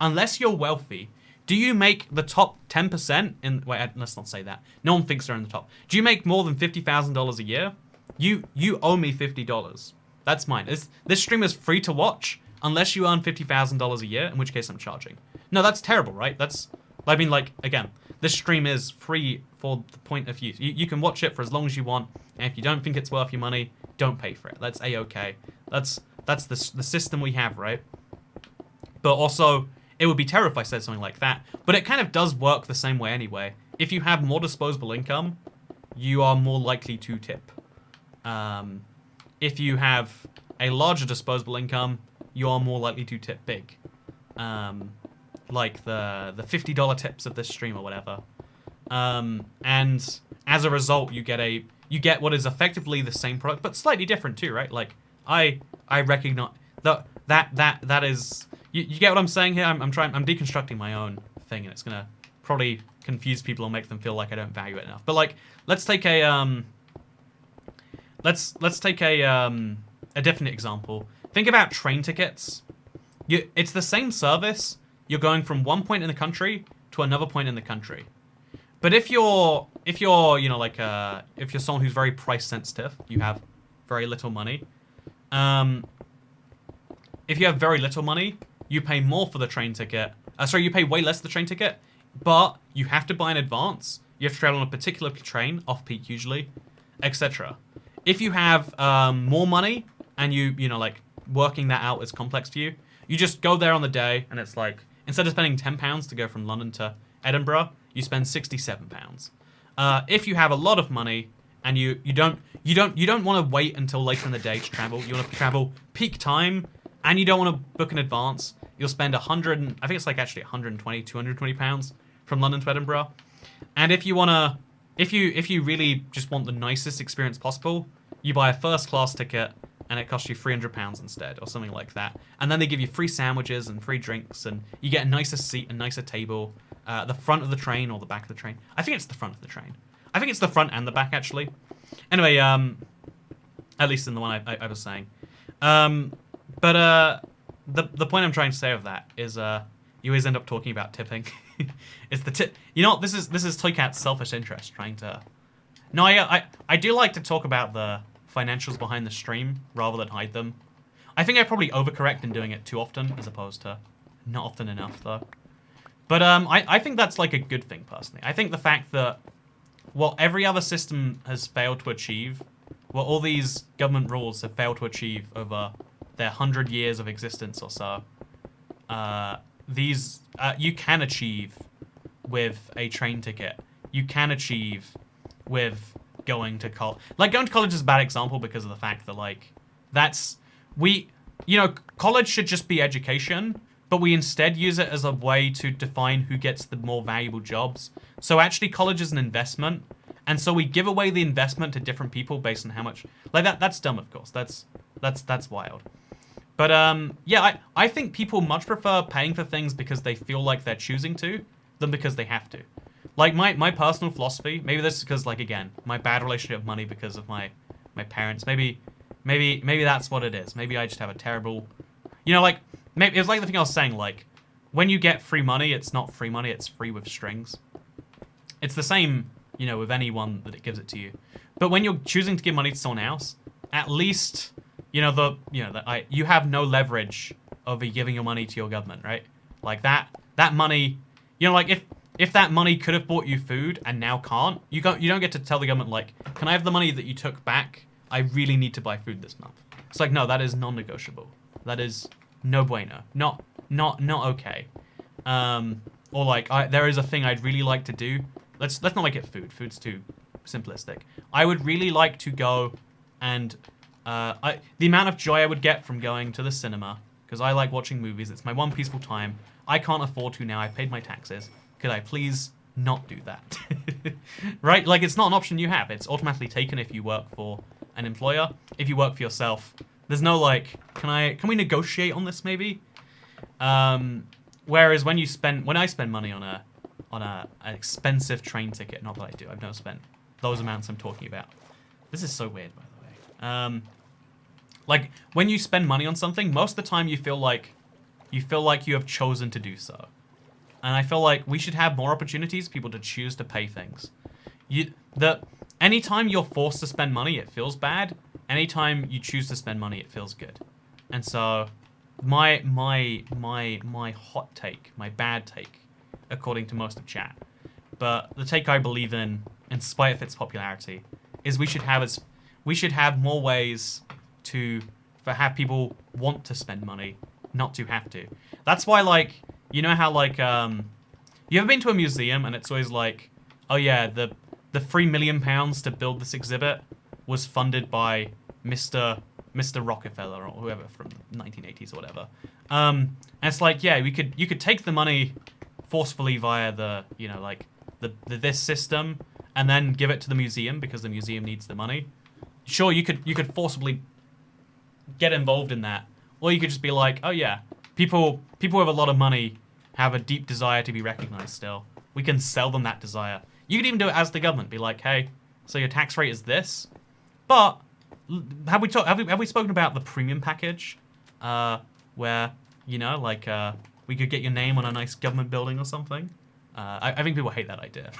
Unless you're wealthy, do you make the top 10% in... Wait, let's not say that. No one thinks they're in the top. Do you make more than $50,000 a year? You owe me $50. That's mine. This stream is free to watch unless you earn $50,000 a year, in which case I'm charging. No, that's terrible, right? I mean, like, again, this stream is free for the point of use. You can watch it for as long as you want, and if you don't think it's worth your money, don't pay for it. That's A-okay. That's the system we have, right? But also, it would be terrible if I said something like that. But it kind of does work the same way anyway. If you have more disposable income, you are more likely to tip. If you have a larger disposable income, you are more likely to tip big. Like the $50 tips of this stream or whatever. And as a result, you get what is effectively the same product, but slightly different too, right? Like I recognize that is you get what I'm saying here. I'm deconstructing my own thing, and it's gonna probably confuse people or make them feel like I don't value it enough. But like, let's take a different example. Think about train tickets. It's the same service. You're going from one point in the country to another point in the country. But if you're if you're someone who's very price sensitive, you have very little money. If you have very little money, you pay more for the train ticket. You pay way less for the train ticket, but you have to buy in advance. You have to travel on a particular train, off-peak usually, etc. If you have more money and like working that out is complex for you, you just go there on the day, and it's like, instead of spending £10 to go from London to Edinburgh, you spend £67. If you have a lot of money and you don't want to wait until later in the day to travel, you want to travel peak time, and you don't want to book in advance, you'll spend £120, £220 from London to Edinburgh. And if you really just want the nicest experience possible, you buy a first class ticket, and it costs you £300 instead, or something like that. And then they give you free sandwiches and free drinks, and you get a nicer seat, a nicer table, the front of the train or the back of the train. I think it's the front of the train. I think it's the front and the back, actually. Anyway, at least in the one I was saying. But the point I'm trying to say of that is you always end up talking about tipping. It's the tip. You know what? This is Toy Cat's selfish interest trying to... No, I do like to talk about the financials behind the stream rather than hide them. I think I probably overcorrect in doing it too often as opposed to not often enough, though. But I think that's like a good thing, personally. I think the fact that what every other system has failed to achieve, what all these government rules have failed to achieve over their 100 years of existence or so, you can achieve with a train ticket. You can achieve with going to college. Like, going to college is a bad example because of the fact that, like, college should just be education, but we instead use it as a way to define who gets the more valuable jobs. So actually, college is an investment, and so we give away the investment to different people based on how much. Like, that's dumb, of course. That's wild. But yeah, I think people much prefer paying for things because they feel like they're choosing to than because they have to. Like my personal philosophy, maybe this is because, like, again, my bad relationship with money because of my parents. Maybe that's what it is. Maybe I just have a terrible, you know, like, maybe it was like the thing I was saying, like, when you get free money, it's not free money, it's free with strings. It's the same, you know, with anyone that it gives it to you. But when you're choosing to give money to someone else, at least, you have no leverage over giving your money to your government, right? Like that money, you know, like if that money could have bought you food and now can't, you don't get to tell the government, like, can I have the money that you took back? I really need to buy food this month. It's like, no, that is non-negotiable. That is no bueno. Not okay. Or like, there is a thing I'd really like to do. Let's not make it food. Food's too simplistic. I would really like to go and the amount of joy I would get from going to the cinema, because I like watching movies. It's my one peaceful time. I can't afford to now. I paid my taxes. Could I please not do that? Right? Like, it's not an option you have. It's automatically taken if you work for an employer. If you work for yourself, there's no like, can we negotiate on this maybe? Whereas when I spend money on an expensive train ticket, not that I do, I've never spent those amounts I'm talking about. This is so weird, by the way. Like, when you spend money on something, most of the time you feel like you have chosen to do so. And I feel like we should have more opportunities for people to choose to pay things. Anytime you're forced to spend money, it feels bad. Anytime you choose to spend money, it feels good. And so my hot take, my bad take, according to most of chat, but the take I believe in spite of its popularity, is we should have more ways to have people want to spend money, not to have to. That's why, like, you know how, like, you ever been to a museum and it's always like, oh yeah, the £3 million to build this exhibit was funded by Mr. Rockefeller or whoever from the 1980s or whatever. And it's like, yeah, you could take the money forcefully via the, you know, like this system and then give it to the museum because the museum needs the money. Sure, you could forcibly get involved in that, or you could just be like, oh yeah, people with a lot of money have a deep desire to be recognized still. We can sell them that desire. You could even do it as the government. Be like, hey, so your tax rate is this, but have we spoken about the premium package, where, you know, like, we could get your name on a nice government building or something? I think people hate that idea.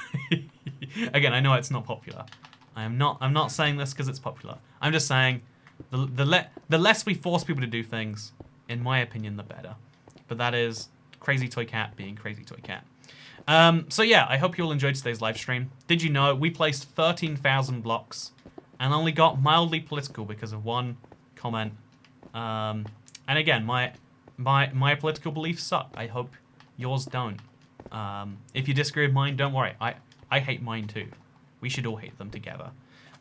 Again, I know it's not popular. I'm not saying this because it's popular. I'm just saying the less we force people to do things, in my opinion, the better. But that is Crazy Toy Cat being Crazy Toy Cat. So yeah, I hope you all enjoyed today's live stream. Did you know we placed 13,000 blocks and only got mildly political because of one comment? And again, my political beliefs suck. I hope yours don't. If you disagree with mine, don't worry. I hate mine too. We should all hate them together.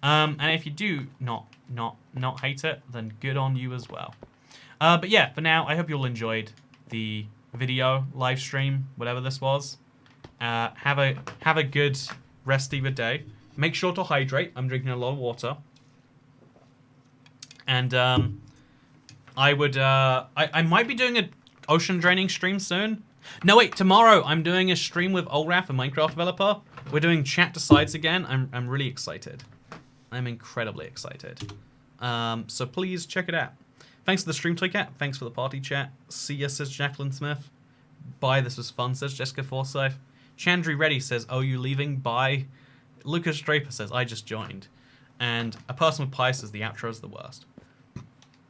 And if you do not hate it, then good on you as well. But yeah, for now, I hope you all enjoyed the video, live stream, whatever this was. Have a good rest of your day. Make sure to hydrate. I'm drinking a lot of water. And I might be doing an ocean draining stream soon. No, wait, tomorrow I'm doing a stream with Olraf, a Minecraft developer. We're doing Chat Decides again. I'm really excited. I'm incredibly excited. So please check it out. Thanks for the stream, Toy Cat. Thanks for the party chat. See ya, says Jacqueline Smith. Bye, this was fun, says Jessica Forsyth. Chandri Reddy says, oh, you leaving? Bye. Lucas Draper says, I just joined. And A Person with Pie says, the outro is the worst.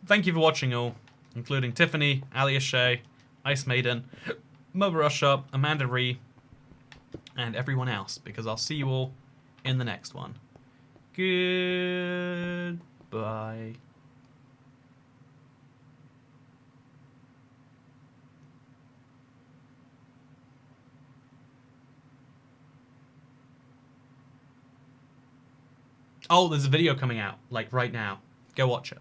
Thank you for watching all, including Tiffany, Alia Shea, Ice Maiden, Mother Russia, Amanda Ree, and everyone else, because I'll see you all in the next one. Goodbye. Oh, there's a video coming out, like, right now. Go watch it.